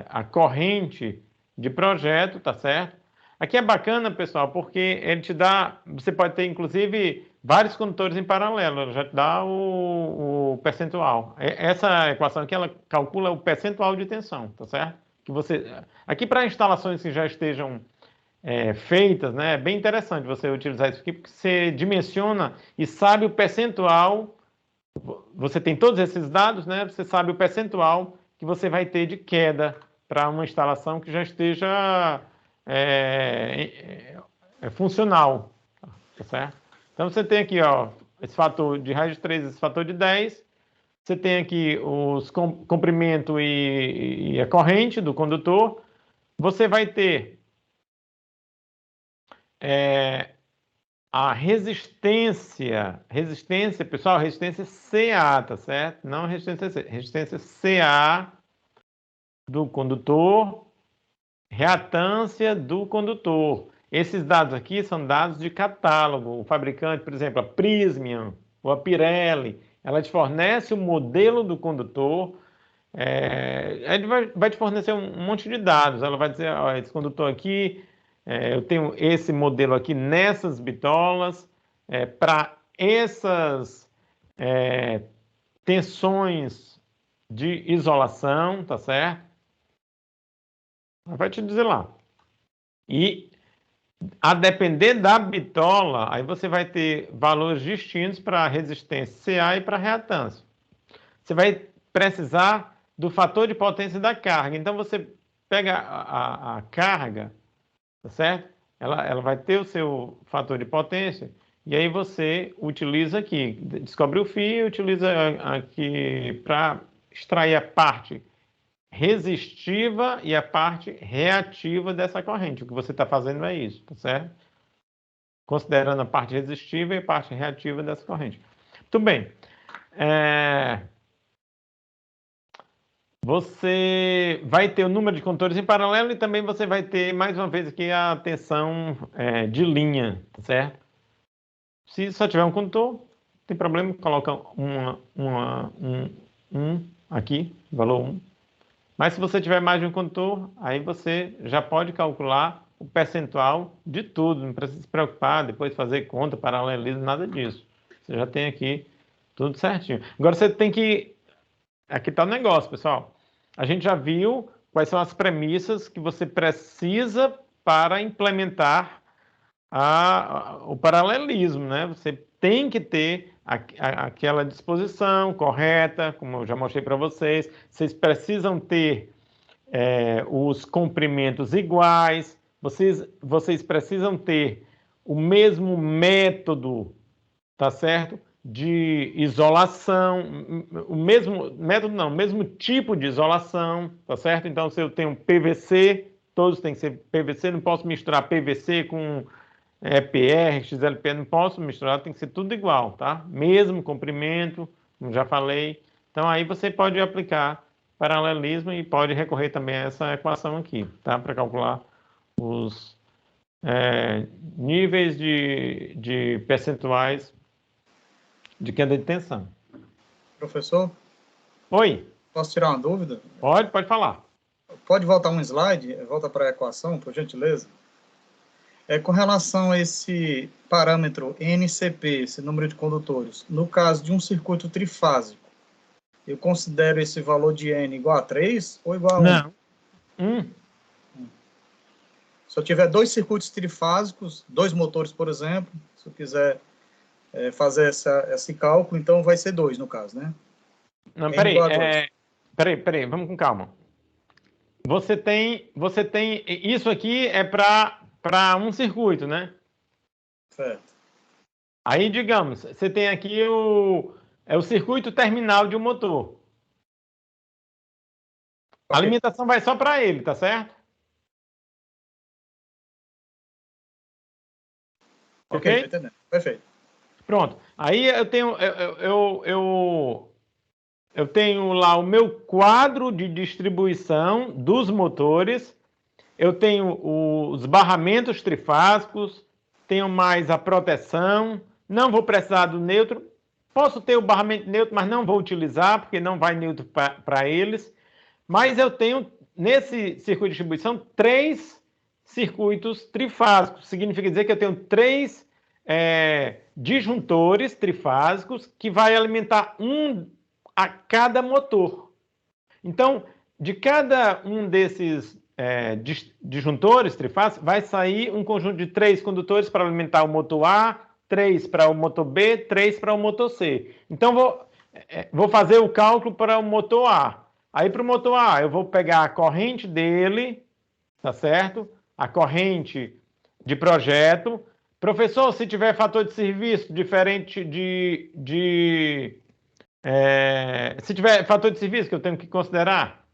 [SPEAKER 1] a corrente de projeto, tá certo? Aqui é bacana, pessoal, porque ele te dá, você pode ter, inclusive, vários condutores em paralelo, ele já te dá o percentual. Essa equação aqui, ela calcula o percentual de tensão, tá certo? Que você, aqui para instalações que já estejam feitas, né, é bem interessante você utilizar isso aqui, porque você dimensiona e sabe o percentual. Você tem todos esses dados, né? Você sabe o percentual que você vai ter de queda para uma instalação que já esteja funcional, tá certo? Então você tem aqui, ó, esse fator de raiz de 3, esse fator de 10. Você tem aqui os comprimento e a corrente do condutor. Você vai ter a resistência, pessoal, resistência CA, tá certo? Não resistência C, resistência CA do condutor, reatância do condutor. Esses dados aqui são dados de catálogo. O fabricante, por exemplo, a Prysmian ou a Pirelli, ela te fornece o modelo do condutor, ele vai te fornecer um monte de dados. Ela vai dizer, ó, esse condutor aqui, eu tenho esse modelo aqui nessas bitolas, para essas tensões de isolação, tá certo? Ela vai te dizer lá. E a depender da bitola, aí você vai ter valores distintos para resistência CA e para reatância. Você vai precisar do fator de potência da carga. Então você pega a carga, tá certo? Ela vai ter o seu fator de potência e aí você utiliza aqui, descobre o φ e utiliza aqui para extrair a parte resistiva e a parte reativa dessa corrente. O que você está fazendo é isso, tá certo? Considerando a parte resistiva e a parte reativa dessa corrente. Muito bem. Você vai ter o número de condutores em paralelo e também você vai ter, mais uma vez, aqui a tensão de linha, tá certo? Se só tiver um condutor, não tem problema, coloca um aqui, valor 1. Mas se você tiver mais de um condutor, aí você já pode calcular o percentual de tudo, não precisa se preocupar, depois fazer conta, paralelismo, nada disso. Você já tem aqui tudo certinho. Agora você tem que... Aqui está o negócio, pessoal. A gente já viu quais são as premissas que você precisa para implementar o paralelismo, né? Você tem que ter aquela disposição correta, como eu já mostrei para vocês. Vocês precisam ter os comprimentos iguais. Vocês precisam ter o mesmo método, tá certo? De isolação, o mesmo método não, o mesmo tipo de isolação, tá certo? Então, se eu tenho PVC, todos têm que ser PVC, não posso misturar PVC com EPR, XLPR, não posso misturar, tem que ser tudo igual, tá? Mesmo comprimento, como já falei. Então, aí você pode aplicar paralelismo e pode recorrer também a essa equação aqui, tá? Para calcular os níveis de percentuais de queda de tensão.
[SPEAKER 2] Professor?
[SPEAKER 1] Oi.
[SPEAKER 2] Posso tirar uma dúvida?
[SPEAKER 1] Pode falar.
[SPEAKER 2] Pode voltar um slide? Volta para a equação, por gentileza. Com relação a esse parâmetro NCP, esse número de condutores, no caso de um circuito trifásico, eu considero esse valor de N igual a 3 ou igual a 1?
[SPEAKER 1] Não. 1.
[SPEAKER 2] Se eu tiver 2 circuitos trifásicos, 2 motores, por exemplo, se eu quiser fazer esse cálculo, então vai ser 2 no caso, né?
[SPEAKER 1] Não,
[SPEAKER 2] N igual a 2.
[SPEAKER 1] peraí, vamos com calma. Você tem, isso aqui é para um circuito, né?
[SPEAKER 2] Certo.
[SPEAKER 1] Aí, digamos, você tem aqui o circuito terminal de um motor. A
[SPEAKER 2] Ok.
[SPEAKER 1] alimentação vai só para ele, tá certo?
[SPEAKER 2] Ok,
[SPEAKER 1] Perfeito?
[SPEAKER 2] tô entendendo. Perfeito.
[SPEAKER 1] Pronto. Aí eu tenho lá o meu quadro de distribuição dos motores. Eu tenho os barramentos trifásicos, tenho mais a proteção, não vou precisar do neutro. Posso ter o barramento neutro, mas não vou utilizar, porque não vai neutro para eles. Mas eu tenho, nesse circuito de distribuição, 3 circuitos trifásicos. Significa dizer que eu tenho 3 disjuntores trifásicos que vai alimentar um a cada motor. Então, de cada um desses disjuntores trifásicos, vai sair um conjunto de 3 condutores para alimentar o motor A, 3 para o motor B, 3 para o motor C. Então, vou fazer o cálculo para o motor A. Aí, para o motor A, eu vou pegar a corrente dele, tá certo? A corrente de projeto. Professor, se tiver fator de serviço diferente se tiver fator de serviço que eu tenho que considerar,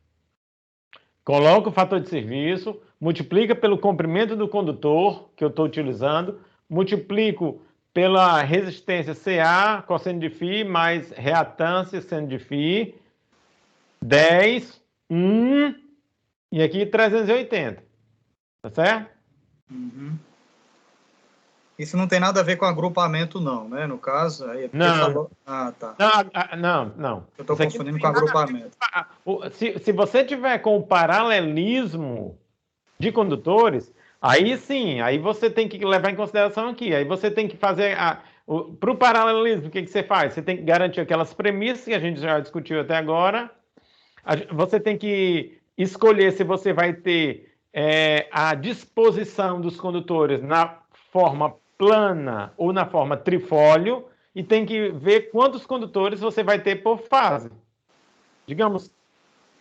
[SPEAKER 1] coloca o fator de serviço, multiplica pelo comprimento do condutor que eu estou utilizando, multiplico pela resistência CA, cosseno de φ, mais reatância, seno de φ, 10, 1, e aqui 380. Tá certo?
[SPEAKER 2] Uhum. Isso não tem nada a ver com agrupamento, não, né? No caso, aí é porque
[SPEAKER 1] Não.
[SPEAKER 2] falou... Ah, tá.
[SPEAKER 1] Não.
[SPEAKER 2] Eu estou confundindo com agrupamento.
[SPEAKER 1] Se você tiver com o paralelismo de condutores, aí sim, aí você tem que levar em consideração aqui. Aí você tem que fazer para o paralelismo, o que você faz? Você tem que garantir aquelas premissas que a gente já discutiu até agora. Você tem que escolher se você vai ter a disposição dos condutores na forma plana ou na forma trifólio, e tem que ver quantos condutores você vai ter por fase. Digamos,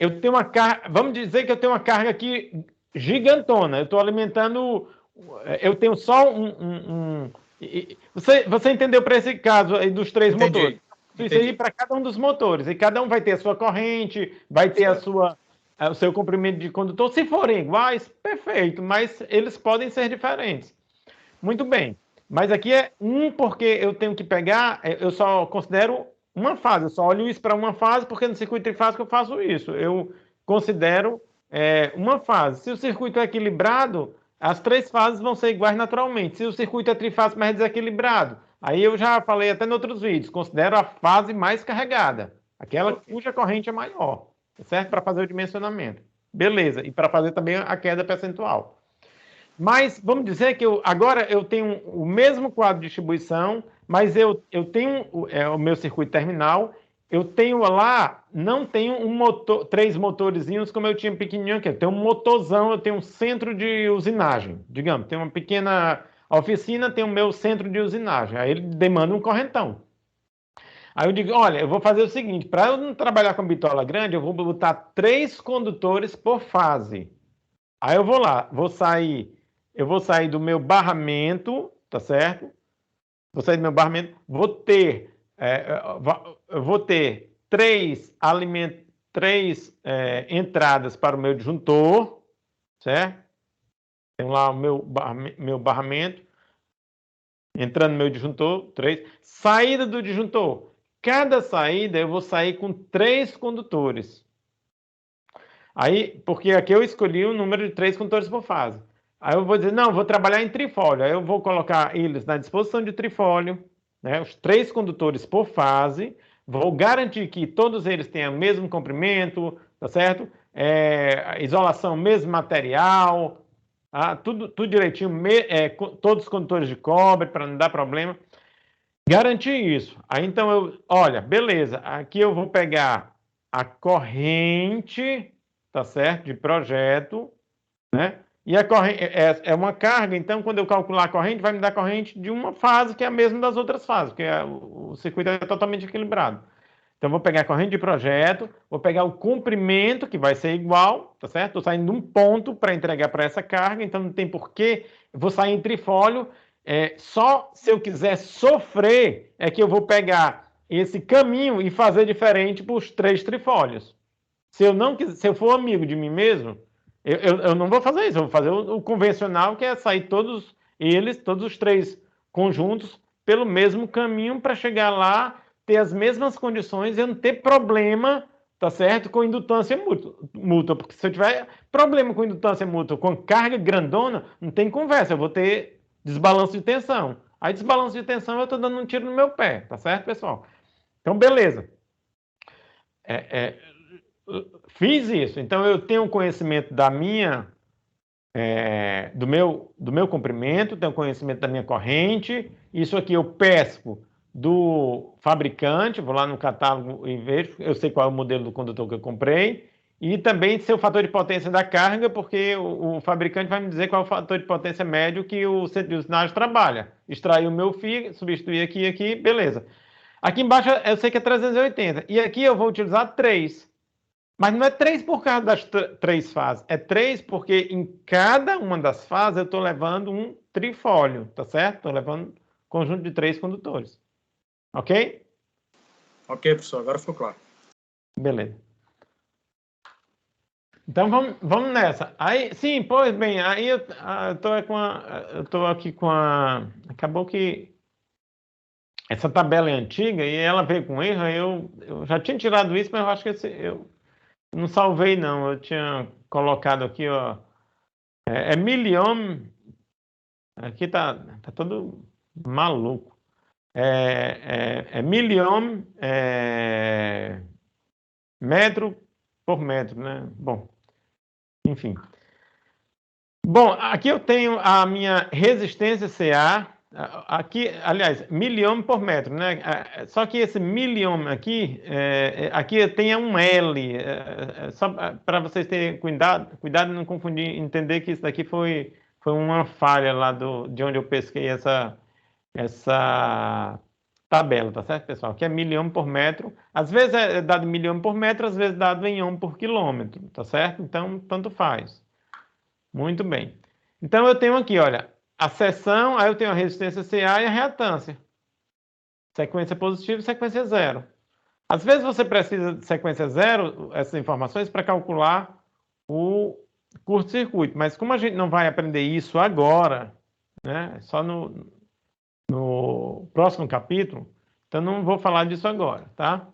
[SPEAKER 1] eu tenho uma carga, vamos dizer que eu tenho uma carga aqui gigantona, eu estou alimentando, eu tenho só você entendeu para esse caso aí dos 3
[SPEAKER 2] Entendi.
[SPEAKER 1] motores? Isso aí para cada um dos motores, e cada um vai ter a sua corrente, vai ter o seu comprimento de condutor. Se forem iguais, perfeito, mas eles podem ser diferentes. Muito bem. Mas aqui é porque eu tenho que pegar, eu só considero uma fase, eu só olho isso para uma fase, porque no circuito trifásico eu faço isso. Eu considero uma fase. Se o circuito é equilibrado, as 3 fases vão ser iguais naturalmente. Se o circuito é trifásico, mas desequilibrado, aí eu já falei até em outros vídeos, considero a fase mais carregada, aquela cuja corrente é maior, certo? Para fazer o dimensionamento. Beleza. E para fazer também a queda percentual. Mas vamos dizer que agora eu tenho o mesmo quadro de distribuição, mas eu tenho o meu circuito terminal, eu tenho lá, não tenho 3 motorzinhos como eu tinha pequenininho aqui, eu tenho um motorzão, eu tenho um centro de usinagem, digamos, tem uma pequena oficina, tem o meu centro de usinagem, aí ele demanda um correntão. Aí eu digo, olha, eu vou fazer o seguinte, para eu não trabalhar com bitola grande, eu vou botar 3 condutores por fase. Aí eu vou lá, eu vou sair do meu barramento, tá certo? Vou sair do meu barramento, vou ter 3 entradas para o meu disjuntor, certo? Tem lá o meu barramento, entrando no meu disjuntor, 3. Saída do disjuntor. Cada saída eu vou sair com 3 condutores. Aí, porque aqui eu escolhi o número de 3 condutores por fase. Aí eu vou dizer, não, vou trabalhar em trifólio. Aí eu vou colocar eles na disposição de trifólio, né, os 3 condutores por fase. Vou garantir que todos eles tenham o mesmo comprimento, tá certo? Isolação, mesmo material, tudo direitinho, todos os condutores de cobre, para não dar problema. Garantir isso. Aí então olha, beleza, aqui eu vou pegar a corrente, tá certo? De projeto, né? E a corrente é uma carga, então quando eu calcular a corrente, vai me dar a corrente de uma fase que é a mesma das outras fases, porque o circuito é totalmente equilibrado. Então, vou pegar a corrente de projeto, vou pegar o comprimento, que vai ser igual, tá certo? Estou saindo de um ponto para entregar para essa carga, então não tem porquê. Eu vou sair em trifólio. Só se eu quiser sofrer é que eu vou pegar esse caminho e fazer diferente para os 3 trifólios. Se eu for amigo de mim mesmo, eu não vou fazer isso. Eu vou fazer o convencional, que é sair todos os 3 conjuntos, pelo mesmo caminho para chegar lá, ter as mesmas condições e eu não ter problema, tá certo, com indutância mútua. Porque se eu tiver problema com indutância mútua, com carga grandona, não tem conversa, eu vou ter desbalanço de tensão. Aí, desbalanço de tensão, eu estou dando um tiro no meu pé, tá certo, pessoal? Então, beleza. Fiz isso. Então, eu tenho conhecimento do meu comprimento, tenho conhecimento da minha corrente. Isso aqui eu pesco do fabricante, vou lá no catálogo e vejo, eu sei qual é o modelo do condutor que eu comprei, e também seu fator de potência da carga, porque o fabricante vai me dizer qual é o fator de potência médio que o centro de usinagem trabalha. Extrair o meu fio, substituir aqui e aqui, beleza. Aqui embaixo eu sei que é 380, e aqui eu vou utilizar 3. Mas não é 3 por causa das 3 fases, é 3 porque em cada uma das fases eu estou levando um trifólio, tá certo? Estou levando um conjunto de 3 condutores. Ok?
[SPEAKER 2] Ok, professor, agora ficou claro.
[SPEAKER 1] Beleza. Então vamos nessa. Aí, sim, pois bem, aí eu estou aqui com a. Acabou que essa tabela é antiga e ela veio com erro. Eu já tinha tirado isso, mas eu acho que eu não salvei, não. Eu tinha colocado aqui, ó. Miliohm. Aqui tá todo maluco. Miliohm metro por metro, né? Bom, enfim. Bom, aqui eu tenho a minha resistência CA. Aqui, aliás, miliohm por metro, né? Só que esse miliohm aqui, aqui tem um L, só para vocês terem cuidado não confundir, entender que isso daqui foi uma falha lá de onde eu pesquei essa tabela, tá certo, pessoal? Que é miliohm por metro. Às vezes é dado miliohm por metro, às vezes dado em ohm por quilômetro, tá certo? Então, tanto faz. Muito bem. Então, eu tenho aqui, olha, a seção, aí eu tenho a resistência CA e a reatância. Sequência positiva e sequência zero. Às vezes você precisa de sequência zero, essas informações, para calcular o curto-circuito. Mas como a gente não vai aprender isso agora, né, só no próximo capítulo, então não vou falar disso agora, tá?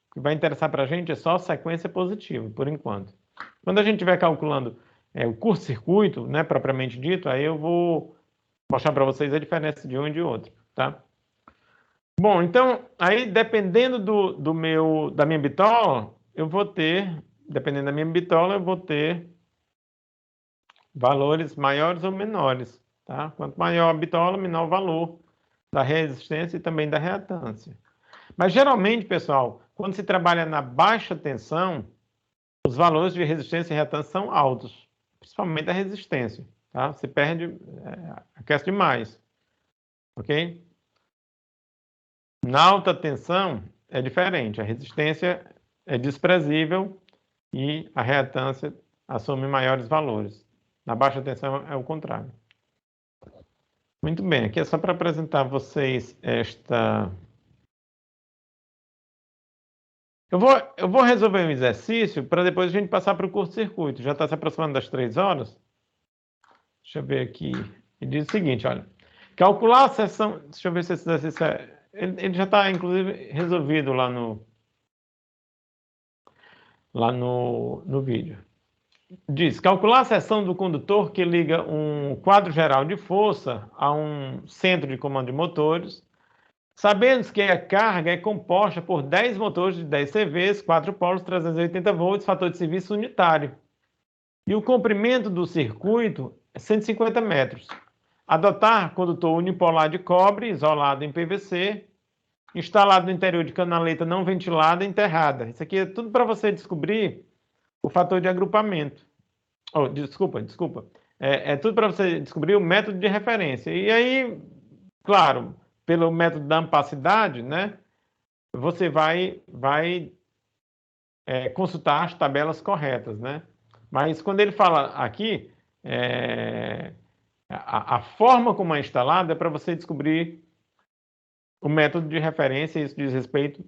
[SPEAKER 1] O que vai interessar para a gente é só sequência positiva, por enquanto. Quando a gente estiver calculando o curto-circuito, né, propriamente dito, aí eu vou mostrar para vocês a diferença de um e de outro, tá? Bom, então, aí dependendo da minha bitola, eu vou ter valores maiores ou menores, tá? Quanto maior a bitola, menor o valor da resistência e também da reatância. Mas geralmente, pessoal, quando se trabalha na baixa tensão, os valores de resistência e reatância são altos, principalmente a resistência, tá? Você perde, aquece demais, ok? Na alta tensão é diferente, a resistência é desprezível e a reatância assume maiores valores. Na baixa tensão é o contrário. Muito bem, aqui é só para apresentar a vocês esta... Eu vou resolver um exercício para depois a gente passar para o curto-circuito. Já está se aproximando das 3 horas. Deixa eu ver aqui. Ele diz o seguinte, olha. Calcular a seção... Deixa eu ver se esse exercício ele já está, inclusive, resolvido lá no vídeo. Diz, calcular a seção do condutor que liga um quadro geral de força a um centro de comando de motores, sabendo que a carga é composta por 10 motores de 10 CVs, 4 polos, 380 volts, fator de serviço unitário. E o comprimento do circuito é 150 metros. Adotar condutor unipolar de cobre, isolado em PVC, instalado no interior de canaleta não ventilada e enterrada. Isso aqui é tudo para você descobrir o fator de agrupamento. Oh, desculpa. É tudo para você descobrir o método de referência. E aí, claro, pelo método da ampacidade, né, você vai consultar as tabelas corretas, né? Mas quando ele fala aqui, a forma como é instalado é para você descobrir o método de referência, isso diz respeito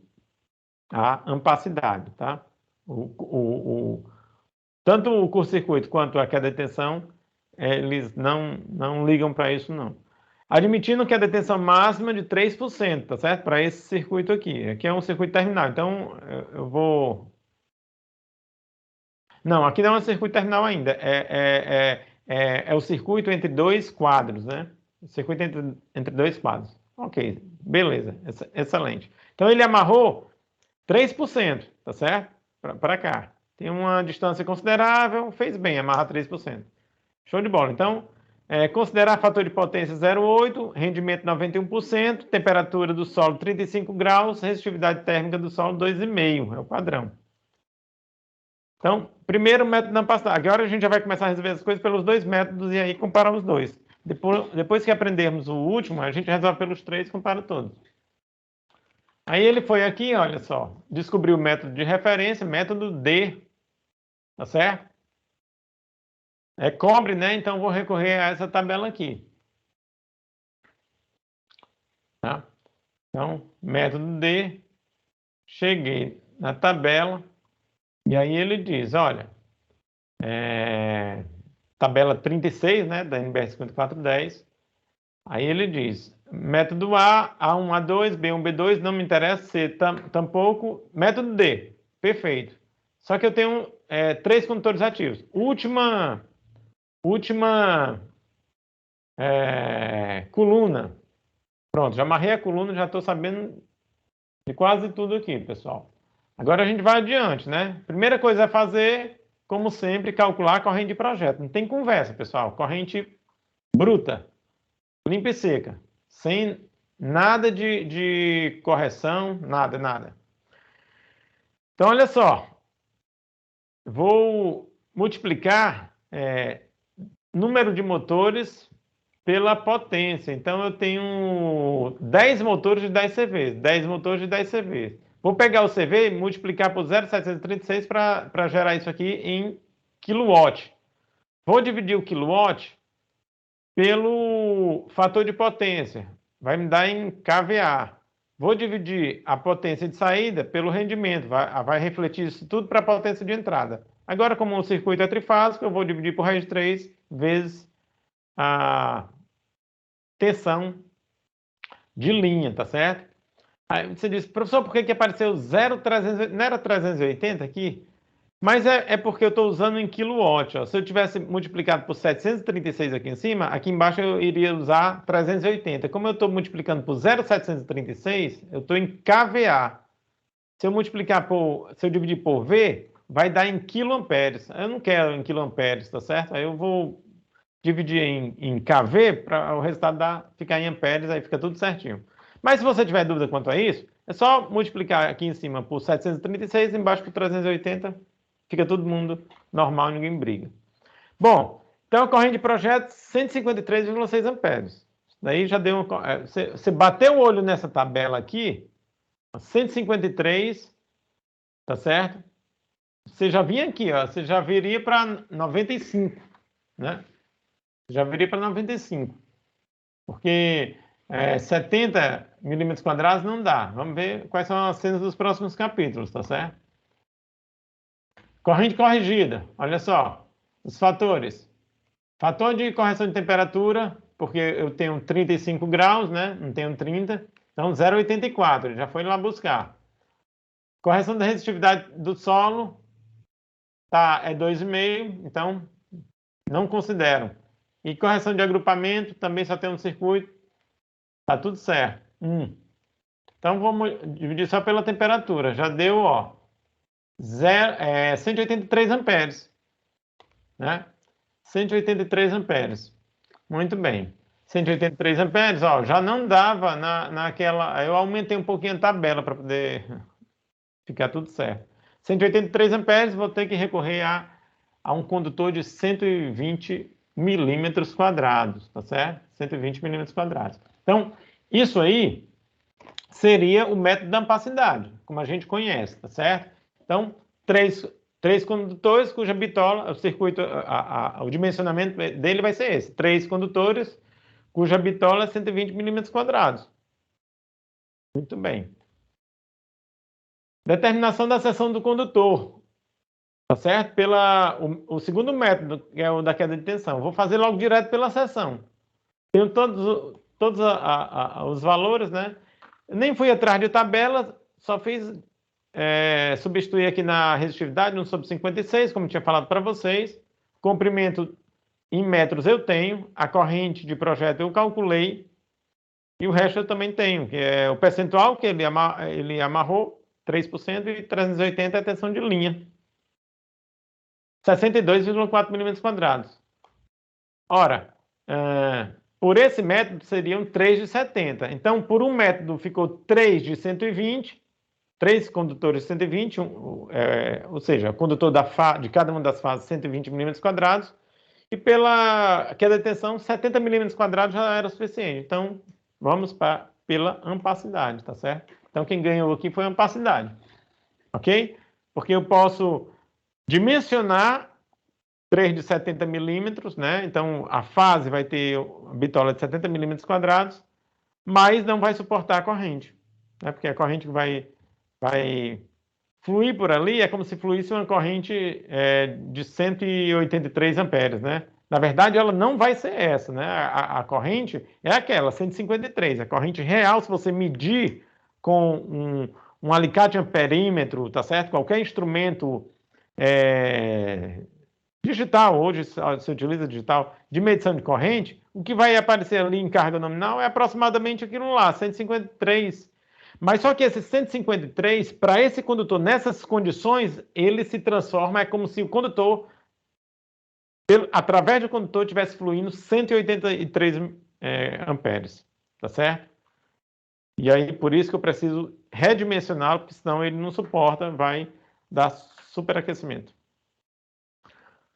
[SPEAKER 1] à ampacidade, tá? Tanto o curto-circuito quanto a queda de tensão, eles não ligam para isso, não. Admitindo que a detenção máxima de 3%, tá certo? Para esse circuito aqui. Aqui é um circuito terminal, então eu vou... Não, aqui não é um circuito terminal ainda. É o circuito entre dois quadros, né? O circuito entre dois quadros. Ok, beleza, excelente. Então ele amarrou 3%, tá certo? Para cá. Tem uma distância considerável, fez bem, amarrar 3%. Show de bola. Então, considerar fator de potência 0,8, rendimento 91%, temperatura do solo 35 graus, resistividade térmica do solo 2,5, é o padrão. Então, primeiro método da ampacidade. Agora a gente já vai começar a resolver as coisas pelos dois métodos e aí comparar os dois. Depois que aprendermos o último, a gente resolve pelos três e compara todos. Aí ele foi aqui, olha só, descobriu o método de referência, método D, tá certo? É cobre, né? Então vou recorrer a essa tabela aqui. Tá? Então, método D, cheguei na tabela, e aí ele diz, olha, tabela 36, né, da NBR 5410, aí ele diz, método A, A1, A2, B1, B2, não me interessa, C tampouco, método D, perfeito. Só que eu tenho 3 condutores ativos. Última coluna. Pronto, já amarrei a coluna, já estou sabendo de quase tudo aqui, pessoal. Agora a gente vai adiante, né? Primeira coisa a fazer, como sempre, calcular a corrente de projeto. Não tem conversa, pessoal. Corrente bruta, limpa e seca. Sem nada de correção, nada. Então, olha só. Vou multiplicar número de motores pela potência. Então, eu tenho 10 motores de 10 CVs. 10 motores de 10 CVs. Vou pegar o CV e multiplicar por 0,736 para gerar isso aqui em quilowatt. Vou dividir o quilowatt pelo fator de potência. Vai me dar em kVA. Vou dividir a potência de saída pelo rendimento. Vai refletir isso tudo para a potência de entrada. Agora, como o circuito é trifásico, eu vou dividir por raiz de 3 vezes a tensão de linha, tá certo? Aí você diz, professor, por que apareceu 0,380? Não era 380 aqui? Mas é porque eu estou usando em quilowatt. Ó. Se eu tivesse multiplicado por 736 aqui em cima, aqui embaixo eu iria usar 380. Como eu estou multiplicando por 0,736, eu estou em kVA. Se eu dividir por V, vai dar em quiloamperes. Eu não quero em quiloamperes, tá certo? Aí eu vou dividir em kV para o resultado ficar em amperes, aí fica tudo certinho. Mas se você tiver dúvida quanto a isso, é só multiplicar aqui em cima por 736, embaixo por 380, fica todo mundo normal, ninguém briga. Bom, então a corrente de projeto 153,6 amperes. Daí já deu você bateu o olho nessa tabela aqui, 153, tá certo? Você já vinha aqui, ó, você já viria para 95, né? Já viria para 95. Porque 70 milímetros quadrados não dá. Vamos ver quais são as cenas dos próximos capítulos, tá certo? Corrente corrigida. Olha só. Os fatores. Fator de correção de temperatura, porque eu tenho 35 graus, né? Não tenho 30. Então, 0,84. Ele já foi lá buscar. Correção da resistividade do solo. Tá, é 2,5. Então, não considero. E correção de agrupamento, também só tem um circuito. Tá tudo certo. Então, vamos dividir só pela temperatura. Já deu, ó, 183 amperes. Né? 183 amperes. Muito bem. 183 amperes, ó, já não dava naquela... Eu aumentei um pouquinho a tabela para poder ficar tudo certo. 183 amperes, vou ter que recorrer a um condutor de 120 milímetros quadrados, tá certo? 120 milímetros quadrados. Então, isso aí seria o método da ampersidade, como a gente conhece, tá certo? Então, três condutores cuja bitola, o circuito, o dimensionamento dele vai ser esse. 3 condutores cuja bitola é 120 milímetros quadrados. Muito bem. Determinação da seção do condutor, tá certo? O segundo método, que é o da queda de tensão. Vou fazer logo direto pela seção. Tenho todos os valores, né? Nem fui atrás de tabela, só fiz substituir aqui na resistividade, no sobre 56, como tinha falado para vocês. Comprimento em metros eu tenho, a corrente de projeto eu calculei, e o resto eu também tenho, que é o percentual que ele amarrou, 3%, e 380 é a tensão de linha. 62,4 milímetros quadrados. Ora, por esse método seriam 3 de 70. Então, por um método ficou 3 de 120, 3 condutores de 120, ou seja, o condutor de cada uma das fases 120 milímetros quadrados, e pela queda de tensão, 70 milímetros quadrados já era suficiente. Então, vamos pela ampersidade, tá certo? Então, quem ganhou aqui foi a ampersidade, ok? Porque eu posso dimensionar 3 de 70 milímetros, né? Então, a fase vai ter a bitola de 70 milímetros quadrados, mas não vai suportar a corrente, né? Porque a corrente vai fluir por ali, é como se fluísse uma corrente de 183 amperes, né? Na verdade, ela não vai ser essa, né? A corrente é aquela, 153. A corrente real, se você medir com um alicate amperímetro, tá certo? Qualquer instrumento digital, hoje se utiliza digital, de medição de corrente, o que vai aparecer ali em carga nominal é aproximadamente aquilo lá, 153. Mas só que esse 153, para esse condutor, nessas condições, ele se transforma, é como se o condutor, através do condutor, estivesse fluindo 183 amperes, tá certo? E aí, por isso que eu preciso redimensioná-lo, porque senão ele não suporta, vai dar superaquecimento.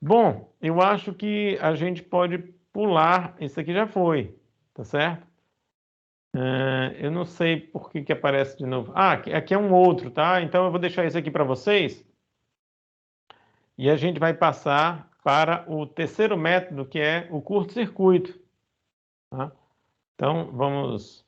[SPEAKER 1] Bom, eu acho que a gente pode pular, isso aqui já foi, tá certo? Eu não sei por que aparece de novo. Aqui é um outro, tá? Então eu vou deixar isso aqui para vocês. E a gente vai passar para o terceiro método, que é o curto-circuito. Tá? Então vamos...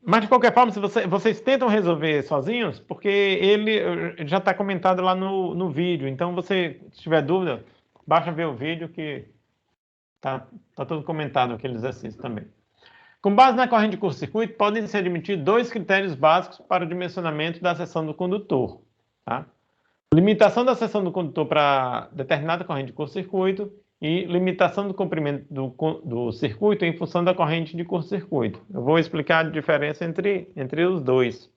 [SPEAKER 1] Mas de qualquer forma, se vocês tentam resolver sozinhos, porque ele já está comentado lá no vídeo. Então, se tiver dúvida, basta ver o vídeo que tá todo comentado aquele exercício também. Com base na corrente de curto-circuito, podem ser admitidos 2 critérios básicos para o dimensionamento da seção do condutor. Tá? Limitação da seção do condutor para determinada corrente de curto-circuito e limitação do comprimento do circuito em função da corrente de curto-circuito. Eu vou explicar a diferença entre os dois.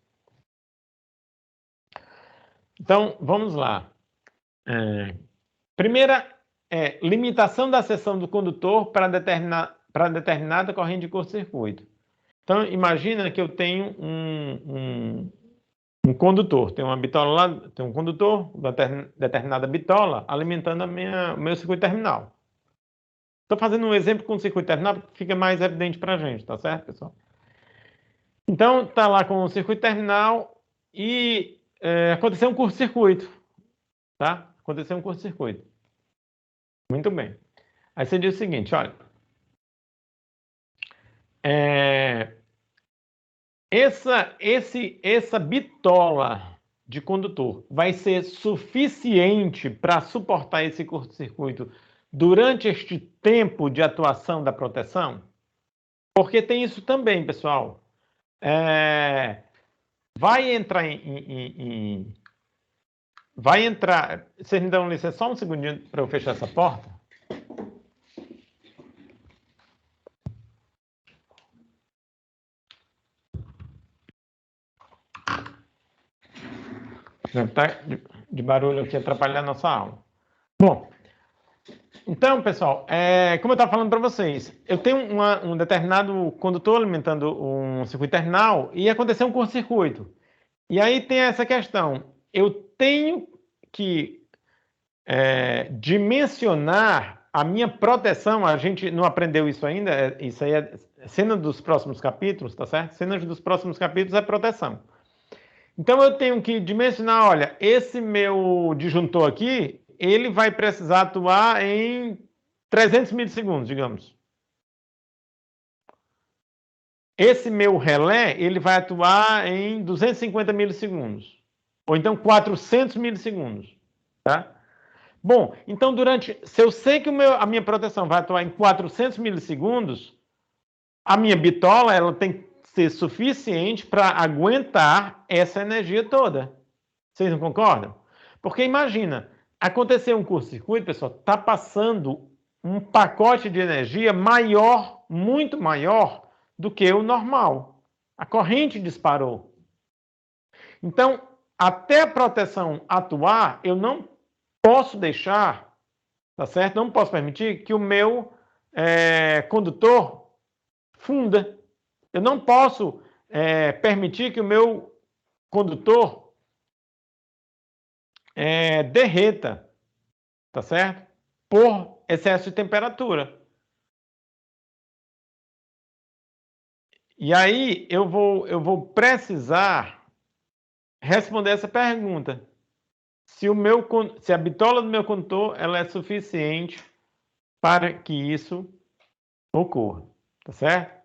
[SPEAKER 1] Então, vamos lá. Primeira é limitação da seção do condutor para determinada corrente de curto-circuito. Então, imagina que eu tenho um condutor, tem uma bitola lá, tem um condutor, uma determinada bitola, alimentando o meu circuito terminal. Estou fazendo um exemplo com o circuito terminal, porque fica mais evidente para a gente, tá certo, pessoal? Então, está lá com o circuito terminal e aconteceu um curto-circuito, tá? Aconteceu um curto-circuito. Muito bem. Aí você diz o seguinte, olha, essa bitola de condutor vai ser suficiente para suportar esse curto-circuito durante este tempo de atuação da proteção? Porque tem isso também, pessoal. Vai entrar vai entrar... Vocês me dão licença só um segundinho para eu fechar essa porta? Está de barulho aqui atrapalhar a nossa aula. Bom, então, pessoal, como eu estava falando para vocês, eu tenho um determinado condutor alimentando um circuito terminal e aconteceu um curto-circuito. E aí tem essa questão. Eu tenho que dimensionar a minha proteção, a gente não aprendeu isso ainda, isso aí é cena dos próximos capítulos, tá certo? Cena dos próximos capítulos é proteção. Então eu tenho que dimensionar, olha, esse meu disjuntor aqui, ele vai precisar atuar em 300 milissegundos, digamos. Esse meu relé, ele vai atuar em 250 milissegundos. Ou então 400 milissegundos, tá? Bom, então se eu sei que a minha proteção vai atuar em 400 milissegundos, a minha bitola, ela tem que ser suficiente para aguentar essa energia toda. Vocês não concordam? Porque imagina, aconteceu um curto-circuito, pessoal, está passando um pacote de energia maior, muito maior do que o normal. A corrente disparou. Então, até a proteção atuar, eu não posso deixar, tá certo? Não posso permitir que o meu condutor funda. Eu não posso permitir que o meu condutor derreta, tá certo? Por excesso de temperatura. E aí eu vou precisar responder essa pergunta. Se a bitola do meu condutor ela é suficiente para que isso ocorra, tá certo?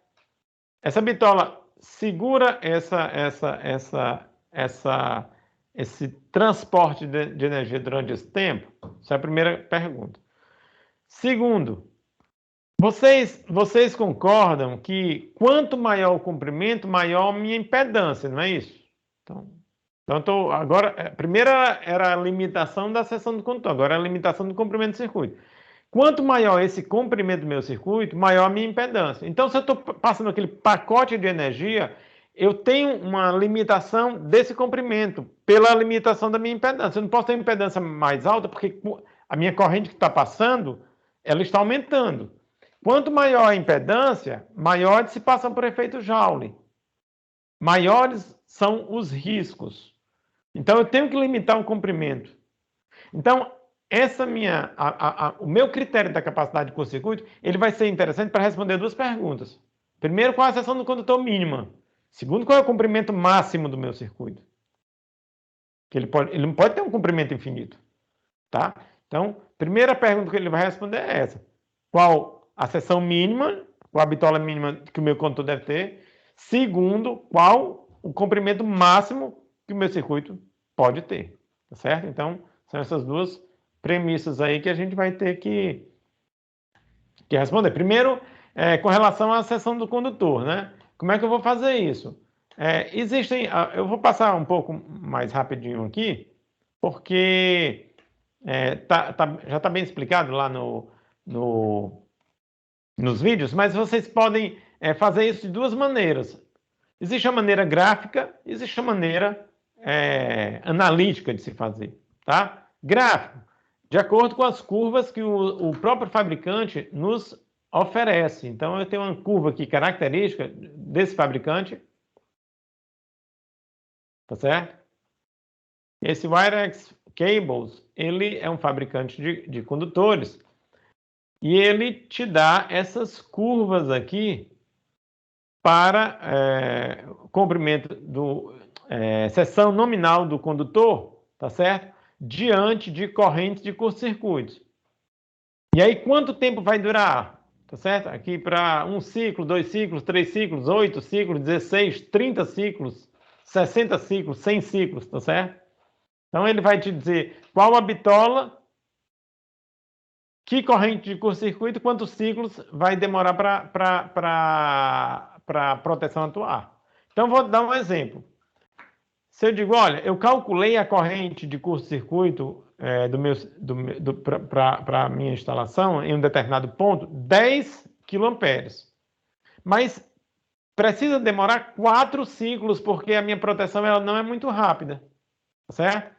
[SPEAKER 1] Essa bitola segura esse transporte de energia durante esse tempo? Essa é a primeira pergunta. Segundo, vocês concordam que quanto maior o comprimento, maior a minha impedância, não é isso? Então agora, primeiro era a limitação da seção do condutor, agora é a limitação do comprimento do circuito. Quanto maior esse comprimento do meu circuito, maior a minha impedância. Então, se eu estou passando aquele pacote de energia, eu tenho uma limitação desse comprimento pela limitação da minha impedância. Eu não posso ter impedância mais alta porque a minha corrente que está passando, ela está aumentando. Quanto maior a impedância, maior a dissipação por efeito Joule. Maiores são os riscos. Então, eu tenho que limitar o comprimento. Então, o meu critério da capacidade de curto-circuito, ele vai ser interessante para responder duas perguntas. Primeiro, qual é a seção do condutor mínima? Segundo, qual é o comprimento máximo do meu circuito? Que ele não pode ter um comprimento infinito, tá? Então, primeira pergunta que ele vai responder é essa. Qual a seção mínima, qual a bitola mínima que o meu condutor deve ter? Segundo, qual o comprimento máximo que o meu circuito pode ter, tá certo? Então, são essas duas premissas aí que a gente vai ter que responder. Primeiro, com relação à seção do condutor, né? Como é que eu vou fazer isso? Eu vou passar um pouco mais rapidinho aqui, porque já está bem explicado lá nos vídeos, mas vocês podem fazer isso de duas maneiras. Existe a maneira gráfica, existe a maneira analítica de se fazer, tá? Gráfico, de acordo com as curvas que o próprio fabricante nos oferece. Então, eu tenho uma curva aqui característica desse fabricante, tá certo? Esse Wirex Cables, ele é um fabricante de condutores e ele te dá essas curvas aqui para comprimento seção nominal do condutor, tá certo? Diante de correntes de curto-circuito. E aí, quanto tempo vai durar? Tá certo? Aqui para 1 ciclo, 2 ciclos, 3 ciclos, 8 ciclos, 16, 30 ciclos, 60 ciclos, 100 ciclos, tá certo? Então, ele vai te dizer qual a bitola, que corrente de curto-circuito, quantos ciclos vai demorar para a proteção atuar. Então, vou dar um exemplo. Se eu digo, olha, eu calculei a corrente de curto-circuito para a minha instalação em um determinado ponto, 10 kA. Mas precisa demorar 4 ciclos, porque a minha proteção ela não é muito rápida. Certo?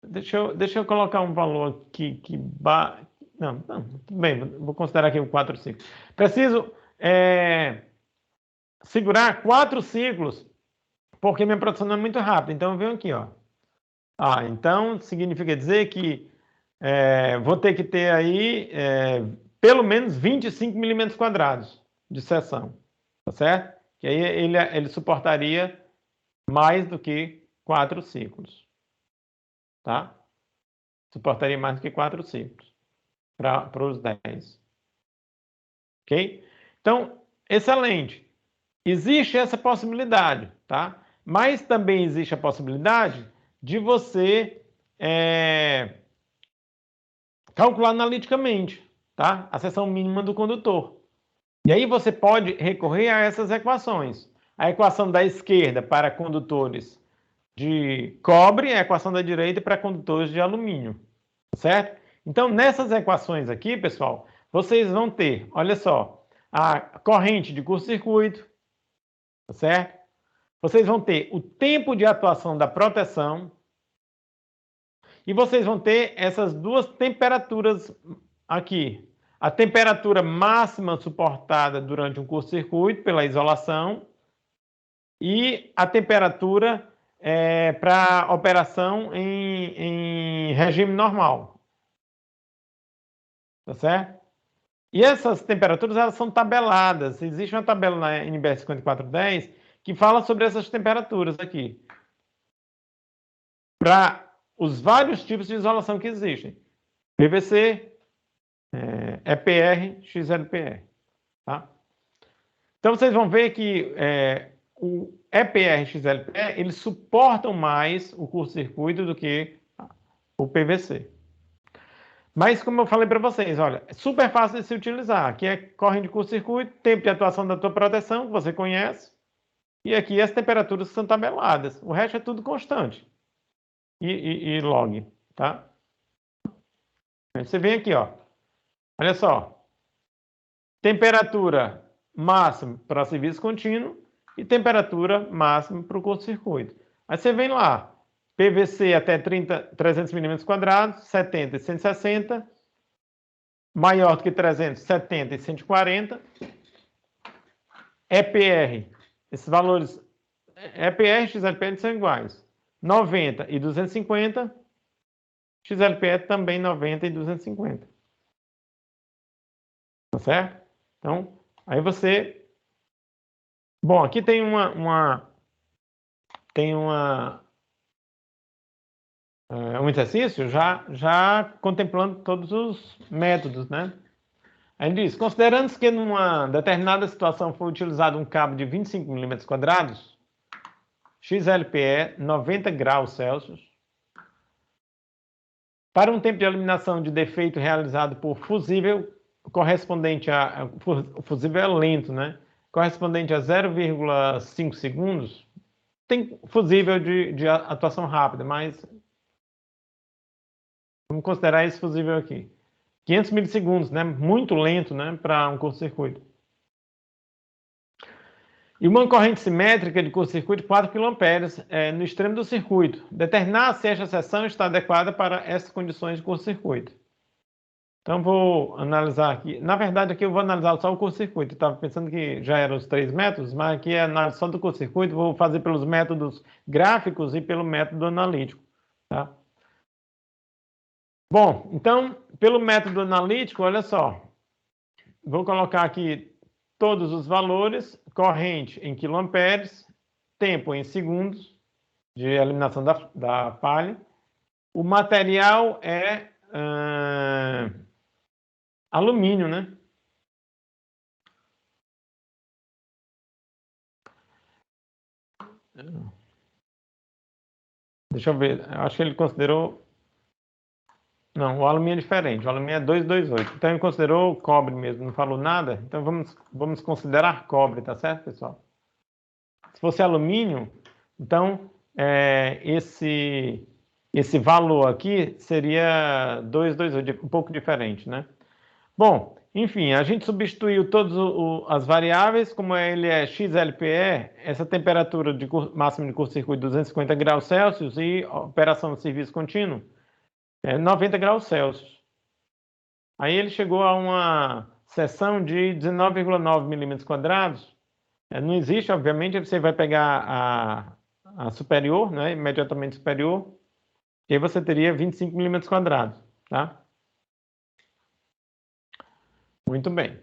[SPEAKER 1] Deixa eu colocar um valor aqui não, tudo bem, vou considerar aqui 4 ciclos. Preciso segurar 4 ciclos, porque minha produção não é muito rápida. Então, eu venho aqui, ó. Então, significa dizer que vou ter que ter aí pelo menos 25 milímetros quadrados de seção, tá certo? Que aí ele suportaria mais do que 4 ciclos, tá? Suportaria mais do que 4 ciclos para os 10. Ok? Então, excelente. Existe essa possibilidade, tá? Mas também existe a possibilidade de você calcular analiticamente, tá? A seção mínima do condutor. E aí você pode recorrer a essas equações. A equação da esquerda para condutores de cobre, a equação da direita para condutores de alumínio, certo? Então, nessas equações aqui, pessoal, vocês vão ter, olha só, a corrente de curto-circuito, certo? Vocês vão ter o tempo de atuação da proteção e vocês vão ter essas duas temperaturas aqui. A temperatura máxima suportada durante um curto-circuito pela isolação e a temperatura para operação em regime normal. Tá certo? E essas temperaturas, elas são tabeladas. Existe uma tabela na NBR 5410 que fala sobre essas temperaturas aqui. Para os vários tipos de isolação que existem. PVC, EPR, XLPR. Tá? Então, vocês vão ver que o EPR e XLPR, eles suportam mais o curto-circuito do que o PVC. Mas, como eu falei para vocês, olha, é super fácil de se utilizar. Aqui é corrente de curto-circuito, tempo de atuação da tua proteção, que você conhece. E aqui as temperaturas são tabeladas. O resto é tudo constante. E log, tá? Você vem aqui, ó. Olha só. Temperatura máxima para serviço contínuo e temperatura máxima para o curto-circuito. Aí você vem lá. PVC até 300 milímetros quadrados, 70 e 160. Maior do que 300, 70 e 140. EPR, esses valores, EPR e XLPR são iguais. 90 e 250. XLPR também 90 e 250. Tá certo? Então, aí você... Bom, aqui tem um exercício já contemplando todos os métodos, né? Aí diz, considerando que numa determinada situação foi utilizado um cabo de 25 milímetros quadrados, XLPE 90 graus Celsius, para um tempo de eliminação de defeito realizado por fusível, correspondente a... O fusível é lento, né? Correspondente a 0,5 segundos, tem fusível de atuação rápida, mas vamos considerar esse fusível aqui. 500 milissegundos, né? Muito lento, né? Para um curto-circuito. E uma corrente simétrica de curto-circuito de 4 kA no extremo do circuito. Determinar se esta seção está adequada para essas condições de curto-circuito. Então, vou analisar aqui. Na verdade, aqui eu vou analisar só o curto-circuito. Eu estava pensando que já eram os 3 métodos, mas aqui é análise só do curto-circuito. Vou fazer pelos métodos gráficos e pelo método analítico. Tá? Bom, então, pelo método analítico, olha só. Vou colocar aqui todos os valores, corrente em quiloamperes, tempo em segundos de eliminação da falha. O material é alumínio, né? Deixa eu ver, eu acho que ele considerou... Não, o alumínio é diferente, o alumínio é 228. Então ele considerou cobre mesmo, não falou nada. Então vamos considerar cobre, tá certo, pessoal? Se fosse alumínio, então esse valor aqui seria 228, um pouco diferente, né? Bom, enfim, a gente substituiu todas as variáveis, como ele é XLPE, essa temperatura máxima de curto-circuito 250 graus Celsius e operação de serviço contínuo 90 graus Celsius. Aí ele chegou a uma seção de 19,9 milímetros quadrados. Não existe, obviamente, você vai pegar a superior, né, imediatamente superior, e aí você teria 25 milímetros quadrados. tá? Muito bem.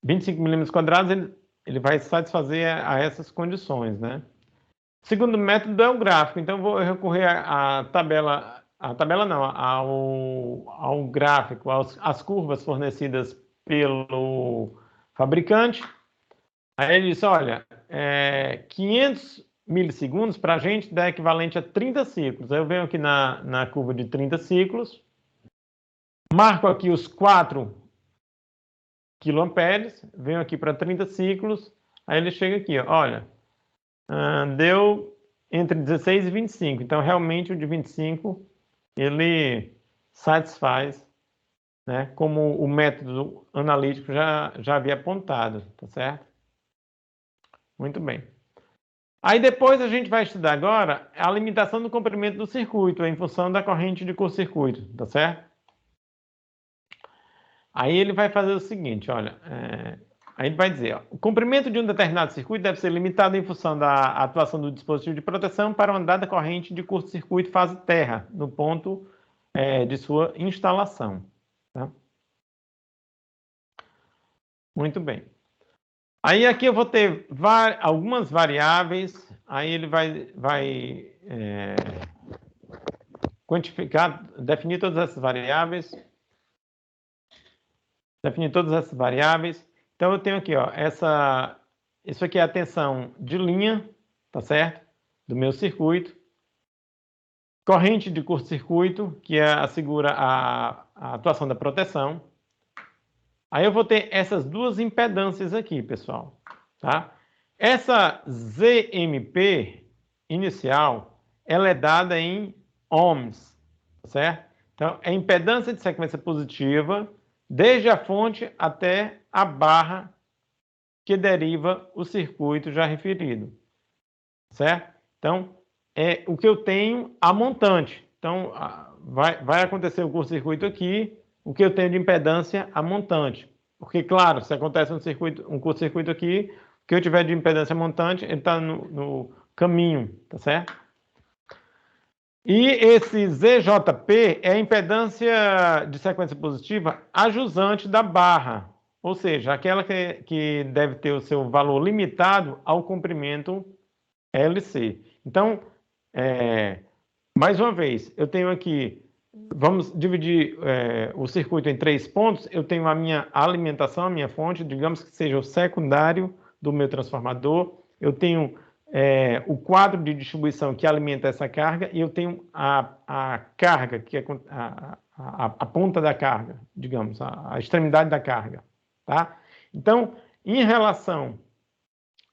[SPEAKER 1] 25 milímetros quadrados, ele vai satisfazer a essas condições, né? O segundo método é o gráfico. Então, eu vou recorrer à tabela, não, ao gráfico, às curvas fornecidas pelo fabricante. Aí ele disse, olha, 500 milissegundos para a gente dá equivalente a 30 ciclos. Aí eu venho aqui na curva de 30 ciclos, marco aqui os 4 quiloamperes, venho aqui para 30 ciclos, aí ele chega aqui, ó, olha, deu entre 16 e 25. Então, realmente, o de 25, ele satisfaz, né, como o método analítico já havia apontado, tá certo? Muito bem. Aí depois a gente vai estudar agora a limitação do comprimento do circuito em função da corrente de curto-circuito, tá certo? Aí ele vai fazer o seguinte, olha, aí ele vai dizer, ó, o comprimento de um determinado circuito deve ser limitado em função da atuação do dispositivo de proteção para uma dada corrente de curto-circuito fase terra, no ponto de sua instalação. Tá? Muito bem. Aí aqui eu vou ter algumas variáveis, aí ele vai quantificar, definir todas essas variáveis. Então, eu tenho aqui, ó, isso aqui é a tensão de linha, tá certo? Do meu circuito. Corrente de curto-circuito, que assegura a atuação da proteção. Aí eu vou ter essas duas impedâncias aqui, pessoal, tá? Essa ZMP inicial, ela é dada em ohms, certo? Então, é impedância de sequência positiva desde a fonte até a barra que deriva o circuito já referido, certo? Então, é o que eu tenho a montante. Então, vai acontecer o curto-circuito aqui, o que eu tenho de impedância a montante. Porque, claro, se acontece um curto-circuito aqui, o que eu tiver de impedância montante, ele está no caminho, tá certo? E esse ZJP é a impedância de sequência positiva ajusante da barra, ou seja, aquela que deve ter o seu valor limitado ao comprimento LC. Então, mais uma vez, eu tenho aqui, vamos dividir o circuito em 3 pontos, eu tenho a minha alimentação, a minha fonte, digamos que seja o secundário do meu transformador, eu tenho o quadro de distribuição que alimenta essa carga e eu tenho a carga, que é a ponta da carga, digamos, a extremidade da carga, tá? Então, em relação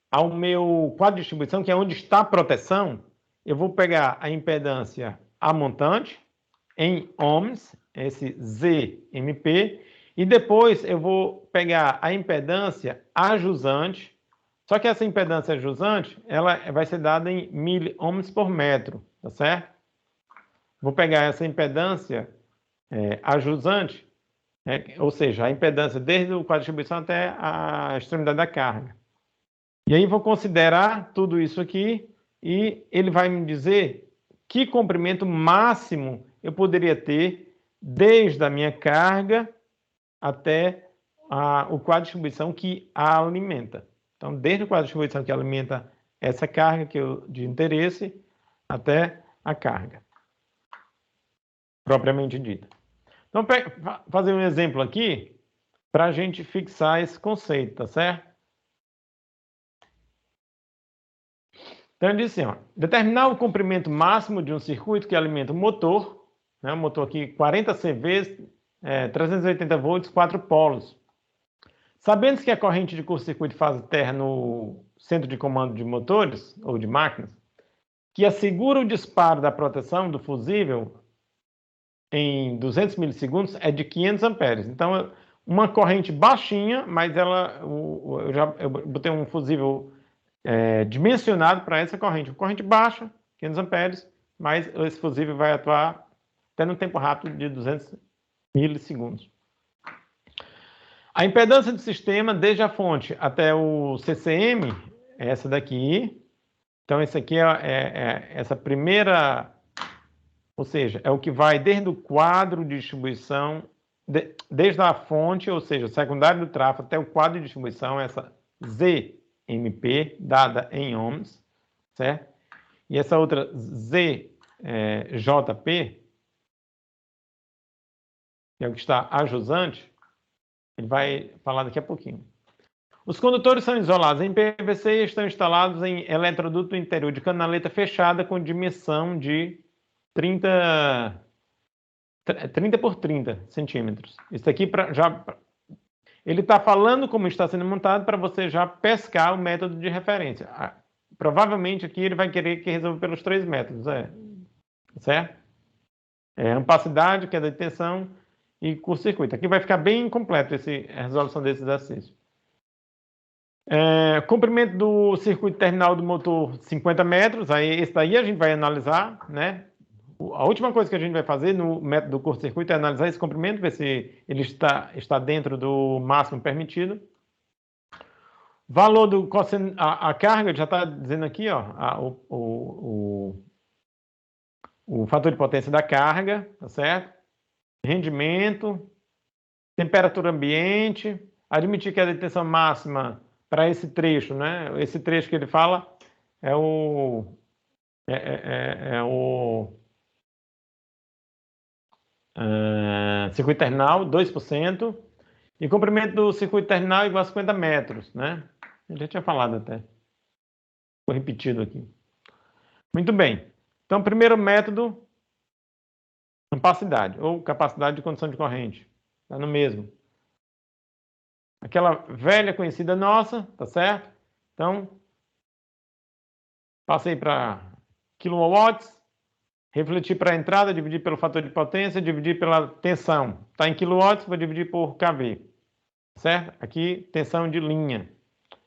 [SPEAKER 1] ao meu quadro de distribuição, que é onde está a proteção, eu vou pegar a impedância a montante em ohms, esse ZMP, e depois eu vou pegar a impedância ajusante. Só que essa impedância ajusante, ela vai ser dada em miliohms por metro, tá certo? Vou pegar essa impedância ajusante, ou seja, a impedância desde o quadro de distribuição até a extremidade da carga. E aí vou considerar tudo isso aqui e ele vai me dizer que comprimento máximo eu poderia ter desde a minha carga até o quadro de distribuição que a alimenta. Então, desde o quadro de distribuição que alimenta essa carga de interesse até a carga propriamente dita. Então, fazer um exemplo aqui para a gente fixar esse conceito, tá certo? Então, ele diz assim, ó, determinar o comprimento máximo de um circuito que alimenta o motor, né, o motor aqui 40 CV, 380 volts, 4 polos. Sabendo que a corrente de curto-circuito fase terra no centro de comando de motores, ou de máquinas, que assegura o disparo da proteção do fusível em 200 milissegundos, é de 500 amperes. Então, uma corrente baixinha, mas eu botei um fusível dimensionado para essa corrente. Corrente baixa, 500 amperes, mas esse fusível vai atuar até no tempo rápido de 200 milissegundos. A impedância do sistema, desde a fonte até o CCM, é essa daqui. Então, essa aqui é essa primeira Ou seja, é o que vai desde o quadro de distribuição, desde a fonte, ou seja, o secundário do tráfego, até o quadro de distribuição, essa ZMP, dada em ohms, certo? E essa outra ZJP, que é o que está ajusante, ele vai falar daqui a pouquinho. Os condutores são isolados em PVC e estão instalados em eletroduto interior de canaleta fechada com dimensão de 30 por 30 centímetros. Isso aqui ele está falando como está sendo montado para você já pescar o método de referência. Provavelmente aqui ele vai querer que resolva pelos 3 métodos, certo? Ampacidade, queda de tensão e curto-circuito. Aqui vai ficar bem completo a resolução desse exercício. Comprimento do circuito terminal do motor 50 metros, aí esse daí a gente vai analisar, né? A última coisa que a gente vai fazer no método do curto-circuito é analisar esse comprimento, ver se ele está dentro do máximo permitido. Valor do cosseno, a carga, já está dizendo aqui, ó, o fator de potência da carga, tá certo? Rendimento, temperatura ambiente, admitir que a tensão máxima para esse trecho, né? Esse trecho que ele fala é o circuito terminal, 2%, e comprimento do circuito terminal igual a 50 metros, né? Eu já tinha falado até. Foi repetido aqui. Muito bem. Então, primeiro método, ampacidade, ou capacidade de condução de corrente. Está no mesmo. Aquela velha conhecida nossa, tá certo? Então, passei para quilowatts, refletir para a entrada, dividir pelo fator de potência, dividir pela tensão. Está em quilowatts, vou dividir por kV. Certo? Aqui, tensão de linha.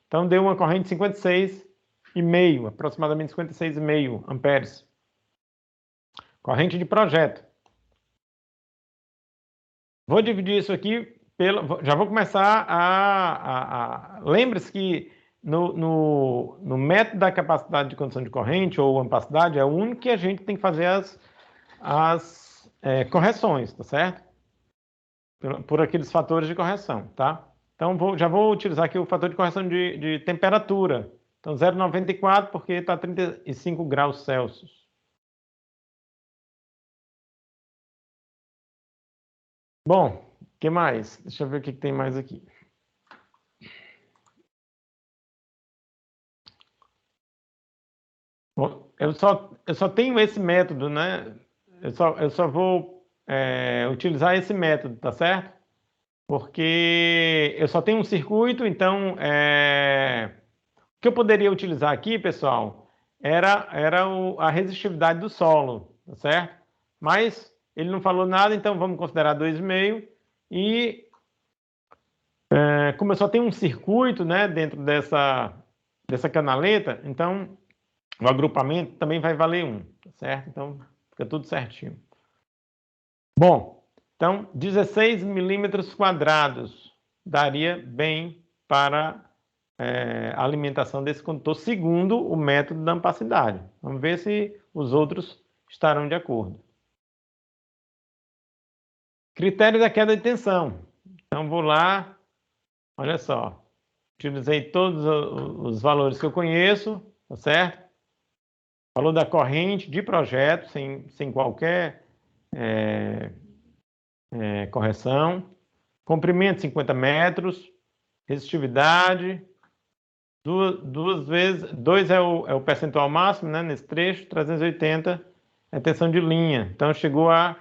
[SPEAKER 1] Então, deu uma corrente de 56,5, aproximadamente 56,5 amperes. Corrente de projeto. Vou dividir isso aqui já vou começar lembre-se que no método da capacidade de condução de corrente ou ampacidade é o único que a gente tem que fazer as correções, tá certo? Por aqueles fatores de correção, tá? Então já vou utilizar aqui o fator de correção de temperatura. Então 0,94 porque está 35 graus Celsius. Bom, o que mais? Deixa eu ver o que tem mais aqui. Bom, eu só tenho esse método, né? Eu só vou utilizar esse método, tá certo? Porque eu só tenho um circuito, então o que eu poderia utilizar aqui, pessoal, era a resistividade do solo, tá certo? Mas ele não falou nada, então vamos considerar 2,5 e como eu só tenho um circuito, né, dentro dessa canaleta, então o agrupamento também vai valer 1, tá certo? Então fica tudo certinho. Bom, então 16 milímetros quadrados daria bem para a alimentação desse condutor, segundo o método da ampacidade. Vamos ver se os outros estarão de acordo. Critério da queda de tensão. Então vou lá, olha só, utilizei todos os valores que eu conheço, tá certo? Valor da corrente de projeto, sem qualquer correção. Comprimento 50 metros, resistividade, 2 é o percentual máximo, né, nesse trecho, 380 é tensão de linha. Então chegou a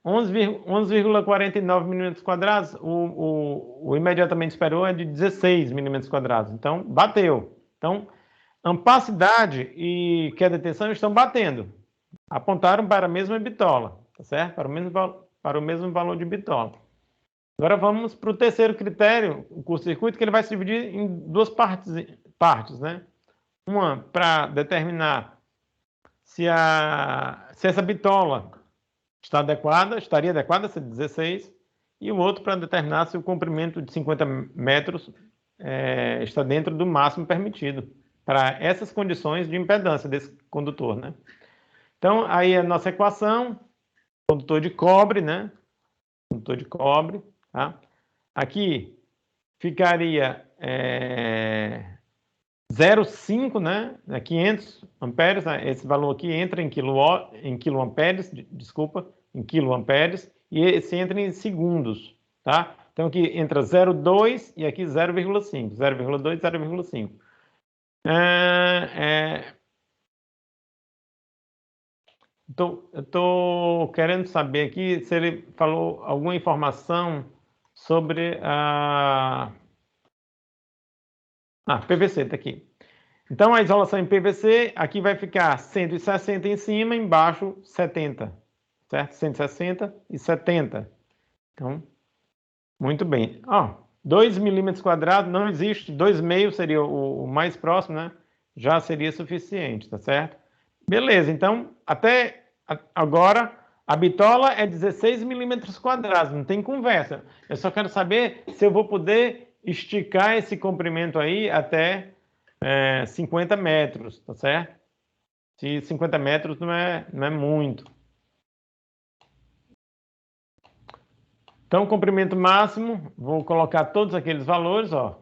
[SPEAKER 1] 11,49 milímetros quadrados, o imediatamente superior é de 16 milímetros quadrados. Então, bateu. Então, ampacidade e queda de tensão estão batendo. Apontaram para a mesma bitola, tá certo? Para o mesmo valor de bitola. Agora vamos para o terceiro critério, o curto-circuito, que ele vai se dividir em 2 partes, né? Uma para determinar se essa bitola estaria adequada, se 16, e o outro para determinar se o comprimento de 50 metros está dentro do máximo permitido para essas condições de impedância desse condutor, né? Então, aí a nossa equação, condutor de cobre, né? Condutor de cobre, tá? Aqui ficaria 0,5, né? 500 amperes, né? Esse valor aqui entra em quiloamperes, desculpa, em quiloamperes, e esse entra em segundos, tá? Então aqui entra 0,2 e aqui 0,5, 0,2, 0,5. Eu estou querendo saber aqui se ele falou alguma informação sobre a... PVC, está aqui. Então, a isolação em PVC, aqui vai ficar 160 em cima, embaixo 70, certo? 160 e 70. Então, muito bem. 2 milímetros quadrados não existe, 2,5 seria o mais próximo, né? Já seria suficiente, tá certo? Beleza, então, até agora, a bitola é 16 milímetros quadrados, não tem conversa. Eu só quero saber se eu vou poder esticar esse comprimento aí até 50 metros, tá certo? Se 50 metros não é muito. Então, o comprimento máximo, vou colocar todos aqueles valores, ó,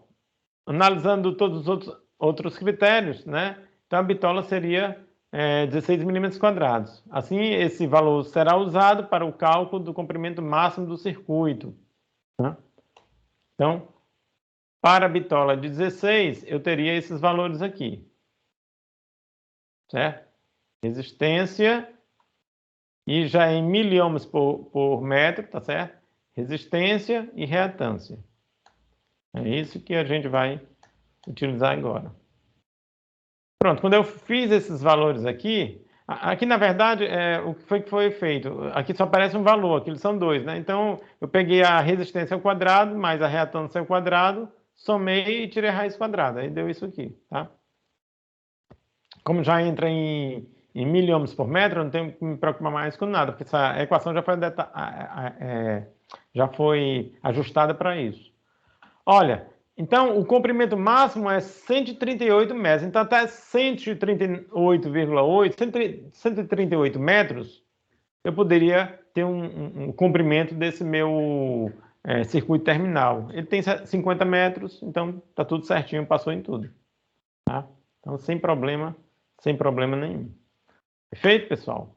[SPEAKER 1] analisando todos os outros critérios, né? Então, a bitola seria 16 milímetros quadrados. Assim, esse valor será usado para o cálculo do comprimento máximo do circuito, né? Então, para a bitola de 16, eu teria esses valores aqui, certo? Resistência, e já em miliohms por metro, tá certo? Resistência e reatância. É isso que a gente vai utilizar agora. Pronto, quando eu fiz esses valores aqui na verdade, o que foi feito? Aqui só aparece um valor, aqui são dois, né? Então, eu peguei a resistência ao quadrado, mais a reatância ao quadrado, somei e tirei a raiz quadrada, aí deu isso aqui, tá? Como já entra em miliohms por metro, eu não tenho que me preocupar mais com nada, porque essa equação já foi ajustada para isso. Olha, então o comprimento máximo é 138 metros, então até 138,8, 138 metros, eu poderia ter um comprimento desse meu circuito terminal. Ele tem 50 metros, então está tudo certinho, passou em tudo. Tá? Então, sem problema nenhum. Perfeito, pessoal?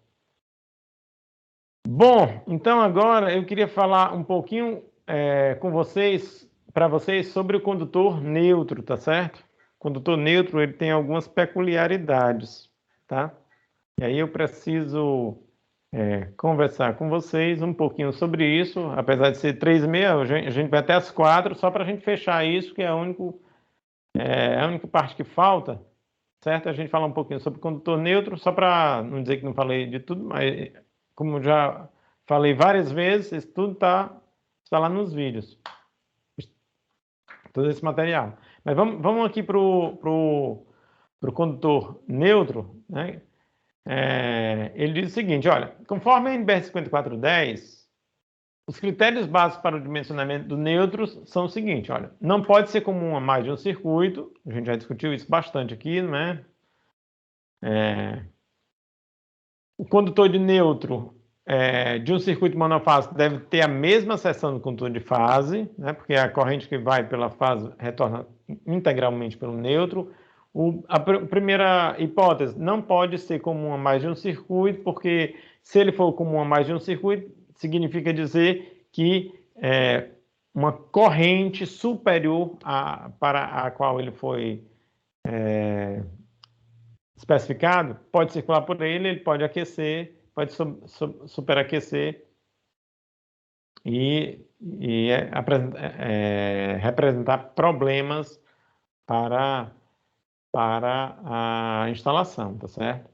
[SPEAKER 1] Bom, então agora eu queria falar um pouquinho para vocês sobre o condutor neutro, tá certo? O condutor neutro, ele tem algumas peculiaridades, tá? E aí eu preciso conversar com vocês um pouquinho sobre isso, apesar de ser 3h30, a gente vai até as 4, só para a gente fechar isso, que é a única parte que falta, certo? A gente fala um pouquinho sobre o condutor neutro, só para não dizer que não falei de tudo, mas como já falei várias vezes, isso tudo está lá nos vídeos. Todo esse material. Mas vamos aqui para o condutor neutro, né? Ele diz o seguinte, olha, conforme a NBR 5410, os critérios básicos para o dimensionamento do neutro são os seguintes, olha, não pode ser comum a mais de um circuito, a gente já discutiu isso bastante aqui, né? O condutor de neutro de um circuito monofásico deve ter a mesma seção do condutor de fase, né? Porque a corrente que vai pela fase retorna integralmente pelo neutro. A primeira hipótese, não pode ser comum a mais de um circuito, porque se ele for comum a mais de um circuito, significa dizer que uma corrente superior para a qual ele foi especificado pode circular por ele pode aquecer, pode superaquecer e representar problemas para a instalação, tá certo?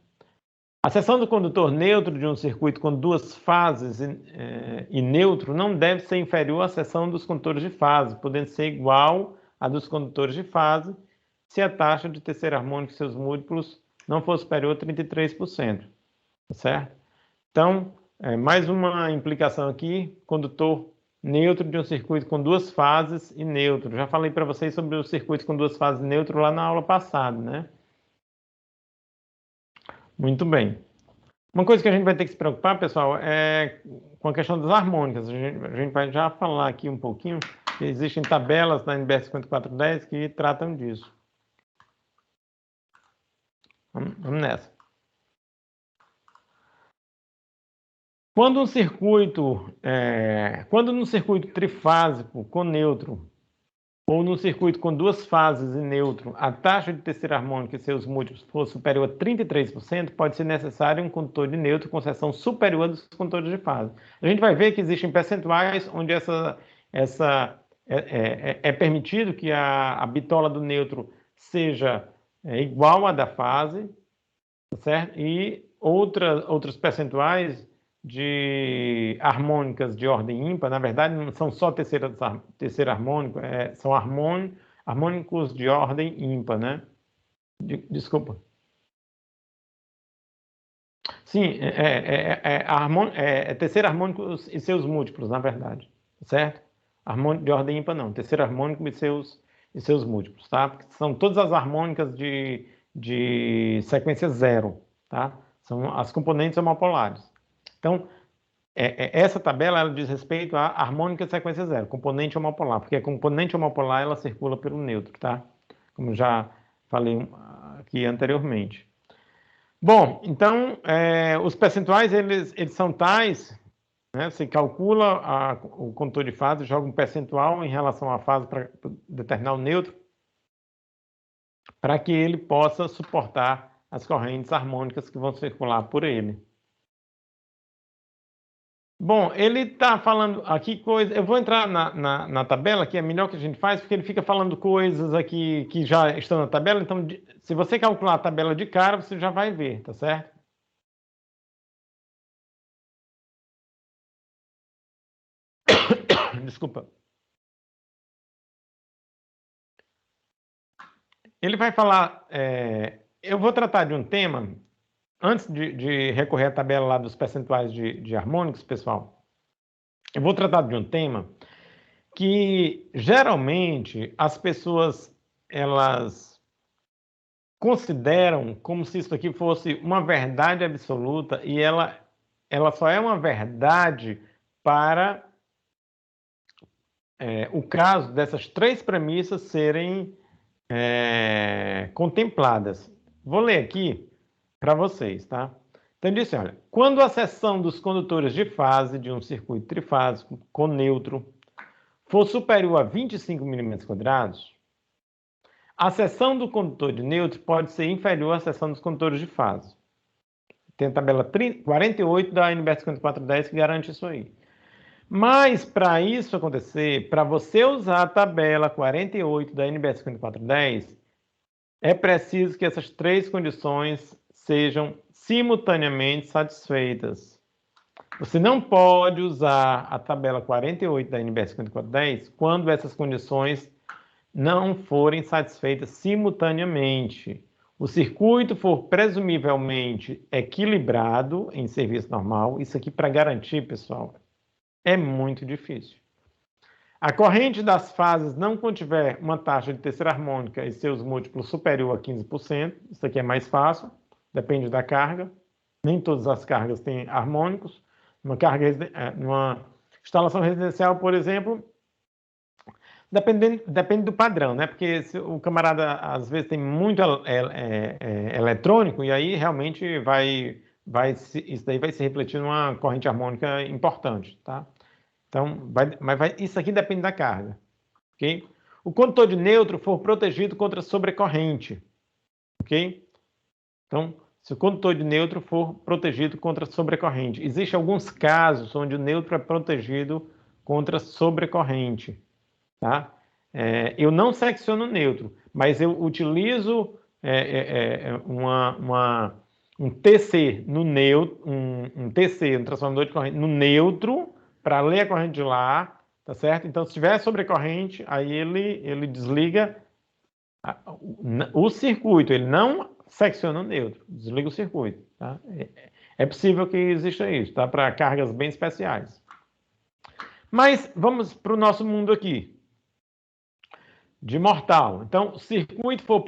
[SPEAKER 1] A seção do condutor neutro de um circuito com duas fases e neutro não deve ser inferior à seção dos condutores de fase, podendo ser igual à dos condutores de fase, se a taxa de terceiro harmônico e seus múltiplos não for superior a 33%, tá certo? Então, mais uma implicação aqui, condutor neutro de um circuito com duas fases e neutro. Já falei para vocês sobre os circuitos com duas fases e neutro lá na aula passada, né? Muito bem. Uma coisa que a gente vai ter que se preocupar, pessoal, é com a questão das harmônicas. A gente vai já falar aqui um pouquinho, que existem tabelas na NBR 5410 que tratam disso. Vamos nessa. Quando no circuito trifásico com neutro, ou no circuito com duas fases e neutro, a taxa de terceira harmônica e seus múltiplos for superior a 33%, pode ser necessário um condutor de neutro com seção superior dos condutores de fase. A gente vai ver que existem percentuais onde é permitido que a bitola do neutro seja igual à da fase, certo? E outros percentuais de harmônicas de ordem ímpar, na verdade, não são só terceira harmônico, são harmônicos de ordem ímpar, né? Desculpa. Sim, terceiro harmônico e seus múltiplos, na verdade, certo? Harmônico de ordem ímpar não, terceiro harmônico e seus múltiplos, tá? Porque são todas as harmônicas de sequência zero, tá? São as componentes homopolares. Então, essa tabela ela diz respeito à harmônica de sequência zero, componente homopolar, porque a componente homopolar ela circula pelo neutro, tá? Como já falei aqui anteriormente. Bom, então, os percentuais eles são tais, né? Você calcula o condutor de fase, joga um percentual em relação à fase para determinar o neutro, para que ele possa suportar as correntes harmônicas que vão circular por ele. Bom, ele está falando aqui coisas. Eu vou entrar na tabela, que é melhor que a gente faz, porque ele fica falando coisas aqui que já estão na tabela. Então, se você calcular a tabela de cara, você já vai ver, tá certo? Desculpa. Ele vai falar. Eu vou tratar de um tema, antes de recorrer à tabela lá dos percentuais de harmônicos, pessoal. Eu vou tratar de um tema que geralmente as pessoas elas consideram como se isso aqui fosse uma verdade absoluta e ela só é uma verdade para o caso dessas três premissas serem contempladas. Vou ler aqui para vocês, tá? Então, ele disse, olha, quando a seção dos condutores de fase de um circuito trifásico com neutro for superior a 25 mm², a seção do condutor de neutro pode ser inferior à seção dos condutores de fase. Tem a tabela 48 da NBR 5410 que garante isso aí. Mas, para isso acontecer, para você usar a tabela 48 da NBR 5410, é preciso que essas três condições sejam simultaneamente satisfeitas. Você não pode usar a tabela 48 da NBR 5410 quando essas condições não forem satisfeitas simultaneamente. O circuito for presumivelmente equilibrado em serviço normal, isso aqui para garantir, pessoal, é muito difícil. A corrente das fases não contiver uma taxa de terceira harmônica e seus múltiplos superior a 15%, isso aqui é mais fácil, depende da carga. Nem todas as cargas têm harmônicos. Numa instalação residencial, por exemplo, depende do padrão, né? Porque o camarada às vezes tem muito eletrônico e aí realmente isso daí vai se refletir numa corrente harmônica importante, tá? Então, isso aqui depende da carga, ok? O condutor de neutro for protegido contra sobrecorrente, ok? Então, se o condutor de neutro for protegido contra sobrecorrente, existem alguns casos onde o neutro é protegido contra sobrecorrente, tá? Eu não secciono neutro, mas eu utilizo um TC no neutro, um TC, um transformador de corrente no neutro, para ler a corrente de lá, tá certo? Então, se tiver sobrecorrente, aí ele desliga o circuito, ele não secciona o neutro, desliga o circuito, tá? É possível que exista isso, tá? Para cargas bem especiais. Mas vamos para o nosso mundo aqui, de mortal. Então, o circuito for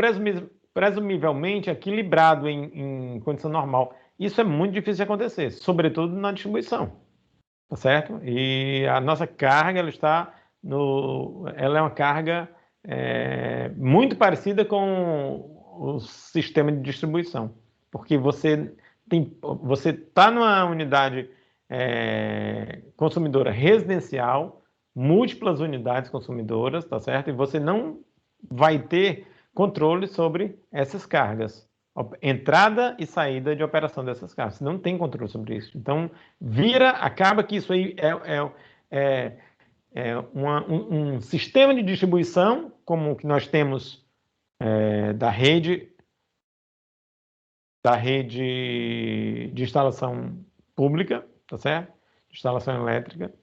[SPEAKER 1] presumivelmente equilibrado em condição normal. isso é muito difícil de acontecer, sobretudo na distribuição, tá certo? E a nossa carga, ela é uma carga muito parecida com o sistema de distribuição, porque você está numa unidade consumidora residencial, múltiplas unidades consumidoras, tá certo? E você não vai ter controle sobre essas cargas, entrada e saída de operação dessas cargas. Você não tem controle sobre isso. Então, acaba que isso aí um sistema de distribuição, como o que nós temos da rede de instalação pública, tá certo? De instalação elétrica.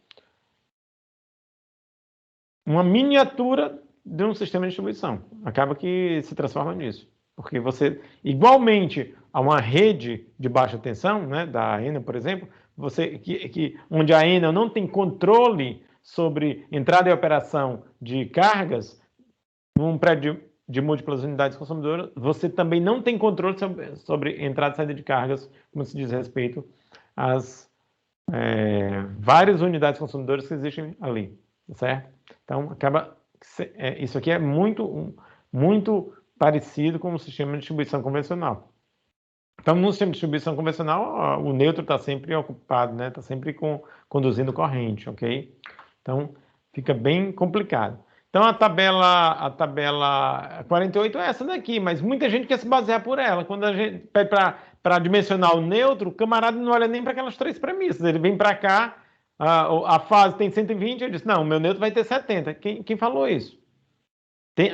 [SPEAKER 1] Uma miniatura de um sistema de distribuição. Acaba que se transforma nisso. Porque você, igualmente a uma rede de baixa tensão, né, da Enel, por exemplo, onde a Enel não tem controle sobre entrada e operação de cargas, num prédio de múltiplas unidades consumidoras, você também não tem controle sobre entrada e saída de cargas, como se diz respeito às várias unidades consumidoras que existem ali, certo? Então, isso aqui é muito parecido com o sistema de distribuição convencional. Então, no sistema de distribuição convencional, o neutro está sempre ocupado, né? Está sempre conduzindo corrente, ok? Então, fica bem complicado. Então, a tabela 48 é essa daqui, mas muita gente quer se basear por ela. Quando a gente pede para dimensionar o neutro, o camarada não olha nem para aquelas três premissas. Ele vem para cá, a fase tem 120, ele diz, não, o meu neutro vai ter 70. Quem falou isso?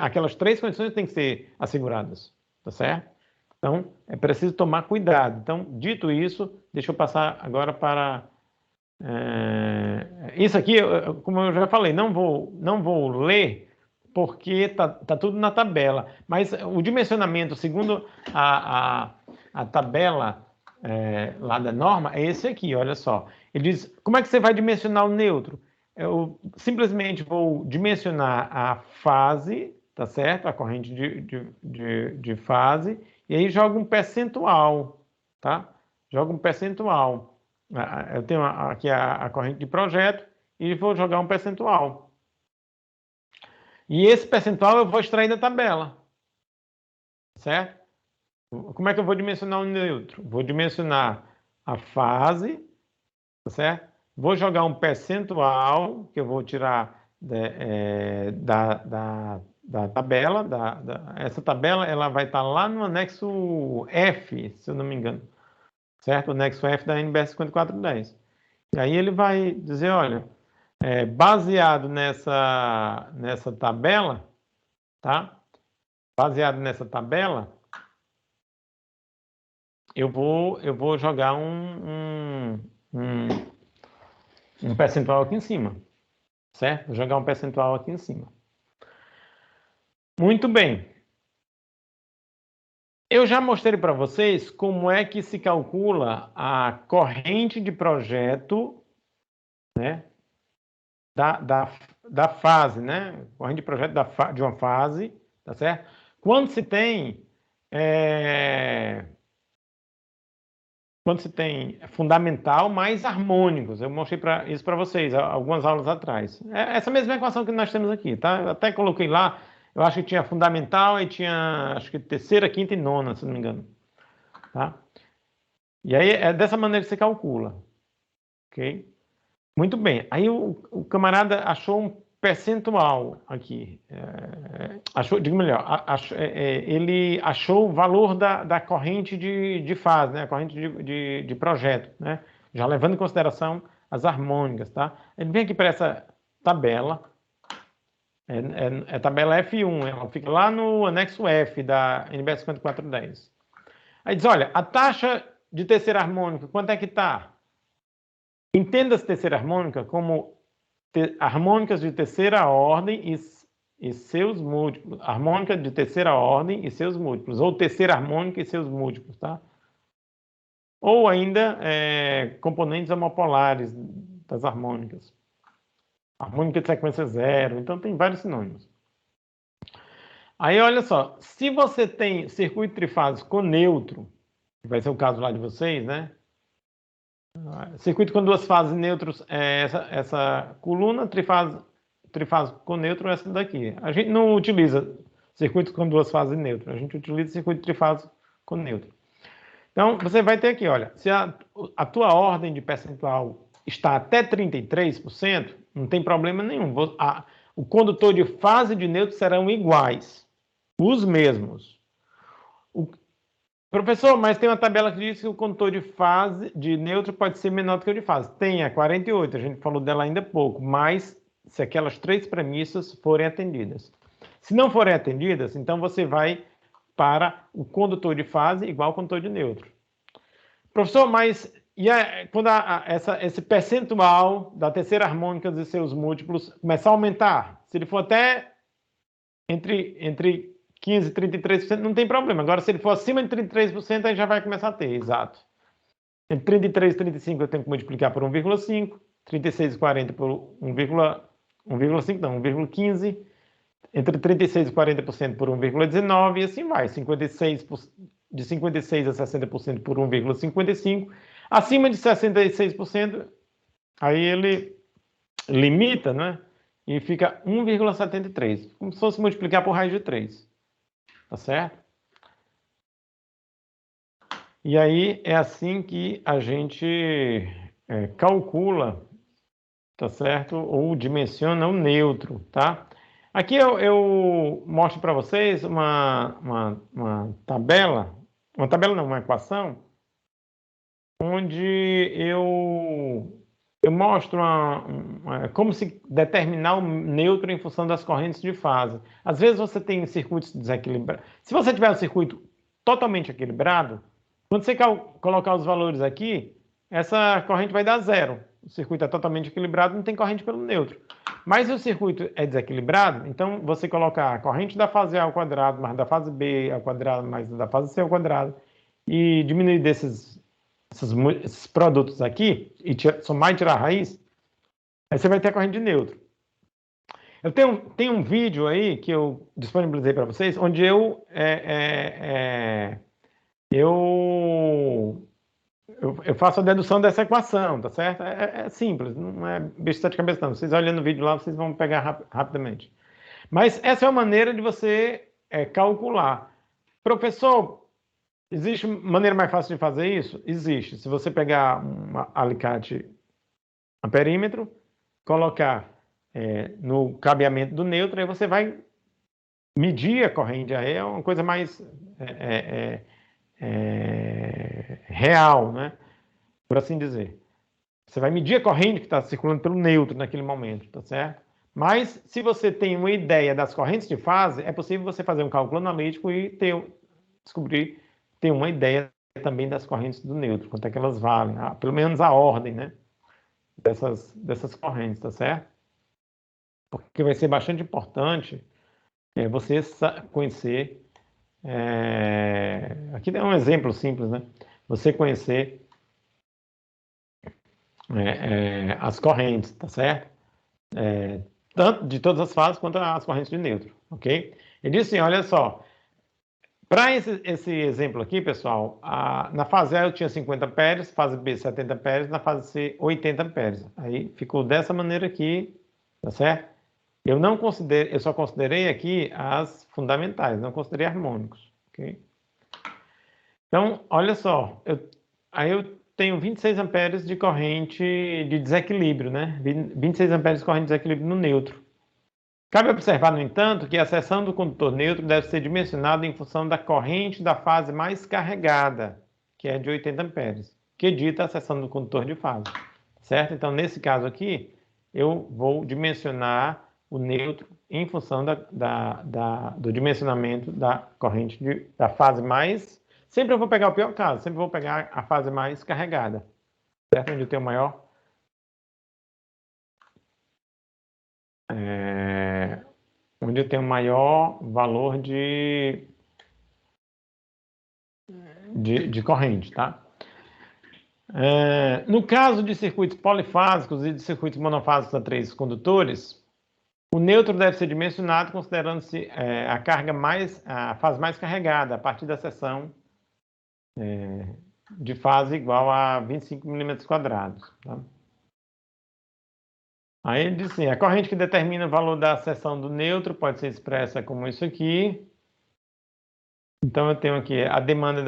[SPEAKER 1] Aquelas três condições têm que ser asseguradas, tá certo? Então, é preciso tomar cuidado. Então, dito isso, deixa eu passar agora para... isso aqui, como eu já falei, não vou ler, porque tá tudo na tabela. Mas o dimensionamento, segundo a tabela lá da norma, é esse aqui, olha só. Ele diz, como é que você vai dimensionar o neutro? Eu simplesmente vou dimensionar a fase, tá certo? A corrente de fase, e aí jogo um percentual, tá? Jogo um percentual. Eu tenho aqui a corrente de projeto e vou jogar um percentual. E esse percentual eu vou extrair da tabela, certo? Como é que eu vou dimensionar o neutro? Vou dimensionar a fase, tá certo? Vou jogar um percentual, que eu vou tirar da tabela. Essa tabela ela vai estar lá no anexo F, se eu não me engano. Certo? O anexo F da NBS 5410. E aí ele vai dizer, olha, baseado nessa tabela, tá? Baseado nessa tabela, eu vou jogar um percentual aqui em cima, certo? Vou jogar um percentual aqui em cima. Muito bem. Eu já mostrei para vocês como é que se calcula a corrente de projeto, né? Da fase, né? Corrente de projeto de uma fase, tá certo? Quando se tem fundamental mais harmônicos, eu mostrei isso para vocês algumas aulas atrás. Essa mesma equação que nós temos aqui, tá? Eu até coloquei lá, eu acho que tinha fundamental e tinha, acho que terceira, quinta e nona, se não me engano, tá? E aí é dessa maneira que você calcula, ok? Muito bem. Aí o camarada achou um percentual aqui. Ele achou o valor da corrente de fase, né? A corrente de projeto, né? Já levando em consideração as harmônicas, tá? Ele vem aqui para essa tabela, tabela F1, ela fica lá no anexo F da NBS 5410. Aí diz, olha, a taxa de terceira harmônica, quanto é que está? Entenda-se terceira harmônica como harmônicas de terceira ordem e seus múltiplos. Harmônica de terceira ordem e seus múltiplos. Ou terceira harmônica e seus múltiplos, tá? Ou ainda componentes homopolares das harmônicas. Harmônica de sequência zero. Então, tem vários sinônimos. Aí, olha só. Se você tem circuito trifásico com neutro, vai ser o caso lá de vocês, né? Circuito com duas fases neutros é essa coluna, trifásico com neutro é essa daqui. A gente não utiliza circuito com duas fases neutras, a gente utiliza circuito trifásico com neutro. Então, você vai ter aqui, olha, se a tua ordem de percentual está até 33%, não tem problema nenhum. O condutor de fase de neutro serão iguais, os mesmos. Professor, mas tem uma tabela que diz que o condutor de fase de neutro pode ser menor do que o de fase. Tem, é 48, a gente falou dela ainda há pouco, mas se aquelas três premissas forem atendidas. Se não forem atendidas, então você vai para o condutor de fase igual ao condutor de neutro. Professor, mas quando esse percentual da terceira harmônica e seus múltiplos começar a aumentar, se ele for até entre 15% e 33%, não tem problema. Agora, se ele for acima de 33%, aí já vai começar a ter, exato. Entre 33 e 35 eu tenho que multiplicar por 1,5, 36 e 40 por 1,5, não, 1,15, entre 36 e 40% por 1,19 e assim vai, de 56 a 60% por 1,55, acima de 66%, aí ele limita, né? E fica 1,73, como se fosse multiplicar por raiz de 3, tá certo? E aí é assim que a gente calcula, tá certo? Ou dimensiona o neutro, tá? Aqui eu mostro para vocês uma tabela, não, uma equação, onde eu mostro como se determinar o neutro em função das correntes de fase. Às vezes você tem circuitos desequilibrados. Se você tiver um circuito totalmente equilibrado, quando você colocar os valores aqui, essa corrente vai dar zero. O circuito é totalmente equilibrado, não tem corrente pelo neutro. Mas se o circuito é desequilibrado, então você colocar a corrente da fase A ao quadrado, mais da fase B ao quadrado, mais da fase C ao quadrado, e diminuir esses produtos aqui, e somar e tirar a raiz, aí você vai ter a corrente de neutro. Eu tenho um vídeo aí que eu disponibilizei para vocês, onde eu faço a dedução dessa equação, tá certo? É simples, não é besta de cabeça não. Vocês olhando o vídeo lá, vocês vão pegar rapidamente. Mas essa é a maneira de você calcular. Professor, existe maneira mais fácil de fazer isso? Existe. Se você pegar um alicate a perímetro, colocar no cabeamento do neutro, aí você vai medir a corrente. Aí é uma coisa mais real, né? Por assim dizer. Você vai medir a corrente que está circulando pelo neutro naquele momento, tá certo? Mas, se você tem uma ideia das correntes de fase, é possível você fazer um cálculo analítico e ter uma ideia também das correntes do neutro, quanto é que elas valem, pelo menos a ordem, né? Dessas correntes, tá certo? Porque vai ser bastante importante você conhecer. Aqui é um exemplo simples, né? Você conhecer as correntes, tá certo? Tanto de todas as fases quanto as correntes de neutro, ok? Ele disse assim, olha só, para esse exemplo aqui, pessoal, na fase A eu tinha 50 amperes, fase B 70 amperes, na fase C 80 amperes. Aí ficou dessa maneira aqui, tá certo? Eu só considerei aqui as fundamentais, não considerei harmônicos, ok? Então, olha só, aí eu tenho 26 amperes de corrente de desequilíbrio, né? 26 amperes de corrente de desequilíbrio no neutro. Cabe observar, no entanto, que a seção do condutor neutro deve ser dimensionada em função da corrente da fase mais carregada, que é de 80 amperes, que dita a seção do condutor de fase, certo? Então, nesse caso aqui, eu vou dimensionar o neutro em função do dimensionamento da corrente da fase mais... Sempre eu vou pegar o pior caso, sempre vou pegar a fase mais carregada, certo? Onde eu tenho maior... onde eu tenho maior valor de corrente, tá? No caso de circuitos polifásicos e de circuitos monofásicos a 3 condutores, o neutro deve ser dimensionado considerando-se a fase mais carregada, a partir da seção de fase igual a 25 milímetros quadrados. Tá? Aí ele diz assim, a corrente que determina o valor da seção do neutro pode ser expressa como isso aqui. Então, eu tenho aqui a demanda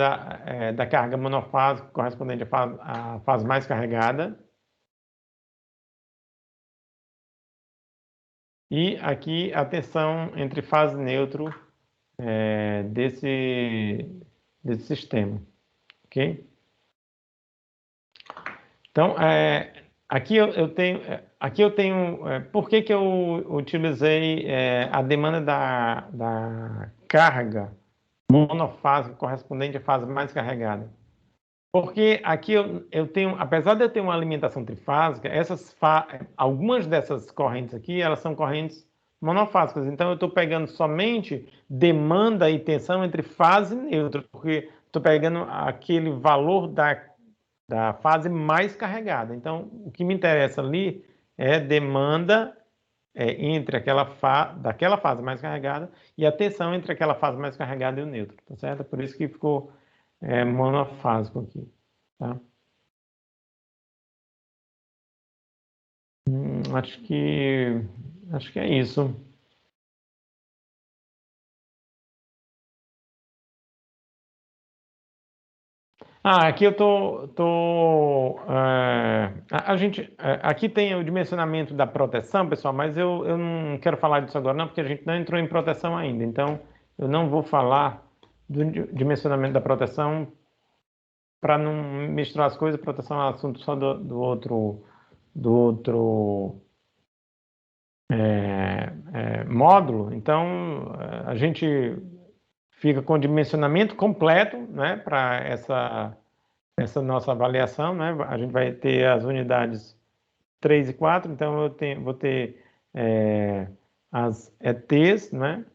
[SPEAKER 1] da carga monofásica correspondente à fase mais carregada. E aqui a tensão entre fase e neutro desse sistema. Ok? Então, aqui eu tenho, por que eu utilizei a demanda da carga monofásica correspondente à fase mais carregada? Porque aqui eu tenho, apesar de eu ter uma alimentação trifásica, algumas dessas correntes aqui, elas são correntes monofásicas. Então, eu estou pegando somente demanda e tensão entre fase e neutro, porque estou pegando aquele valor da fase mais carregada. Então, o que me interessa ali é demanda entre daquela fase mais carregada e a tensão entre aquela fase mais carregada e o neutro, tá certo? Por isso que ficou monofásico aqui, tá? Acho que é isso. Aqui eu aqui tem o dimensionamento da proteção, pessoal, mas eu não quero falar disso agora não, porque a gente não entrou em proteção ainda. Então, eu não vou falar do dimensionamento da proteção para não misturar as coisas. Proteção é um assunto só do outro módulo. Então, a gente fica com o dimensionamento completo, né, para essa nossa avaliação, né? A gente vai ter as unidades 3 e 4, então vou ter as ETs, né?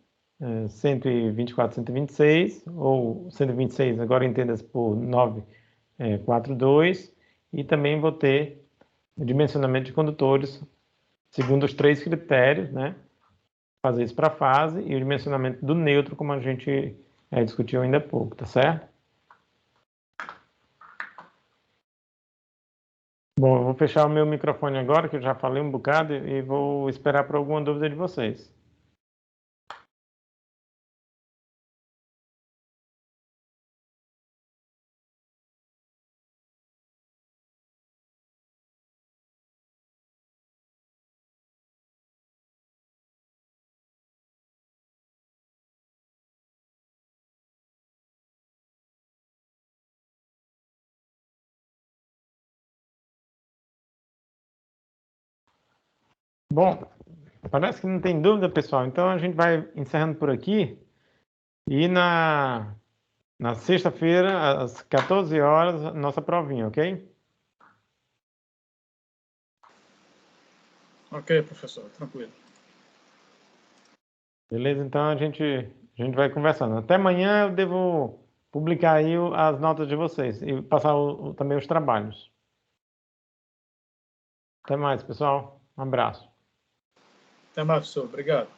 [SPEAKER 1] 124, 126, ou 126 agora entendas por 942, e também vou ter o dimensionamento de condutores segundo os 3 critérios, né? Fazer isso para a fase, e o dimensionamento do neutro, como a gente discutiu ainda há pouco, tá certo? Bom, eu vou fechar o meu microfone agora, que eu já falei um bocado, e vou esperar por alguma dúvida de vocês. Bom, parece que não tem dúvida, pessoal. Então a gente vai encerrando por aqui. E na sexta-feira, às 14 horas, nossa provinha, ok?
[SPEAKER 2] Ok, professor, tranquilo.
[SPEAKER 1] Beleza? Então a gente vai conversando. Até amanhã eu devo publicar aí as notas de vocês e passar também os trabalhos. Até mais, pessoal. Um abraço.
[SPEAKER 2] Até mais, professor. Obrigado.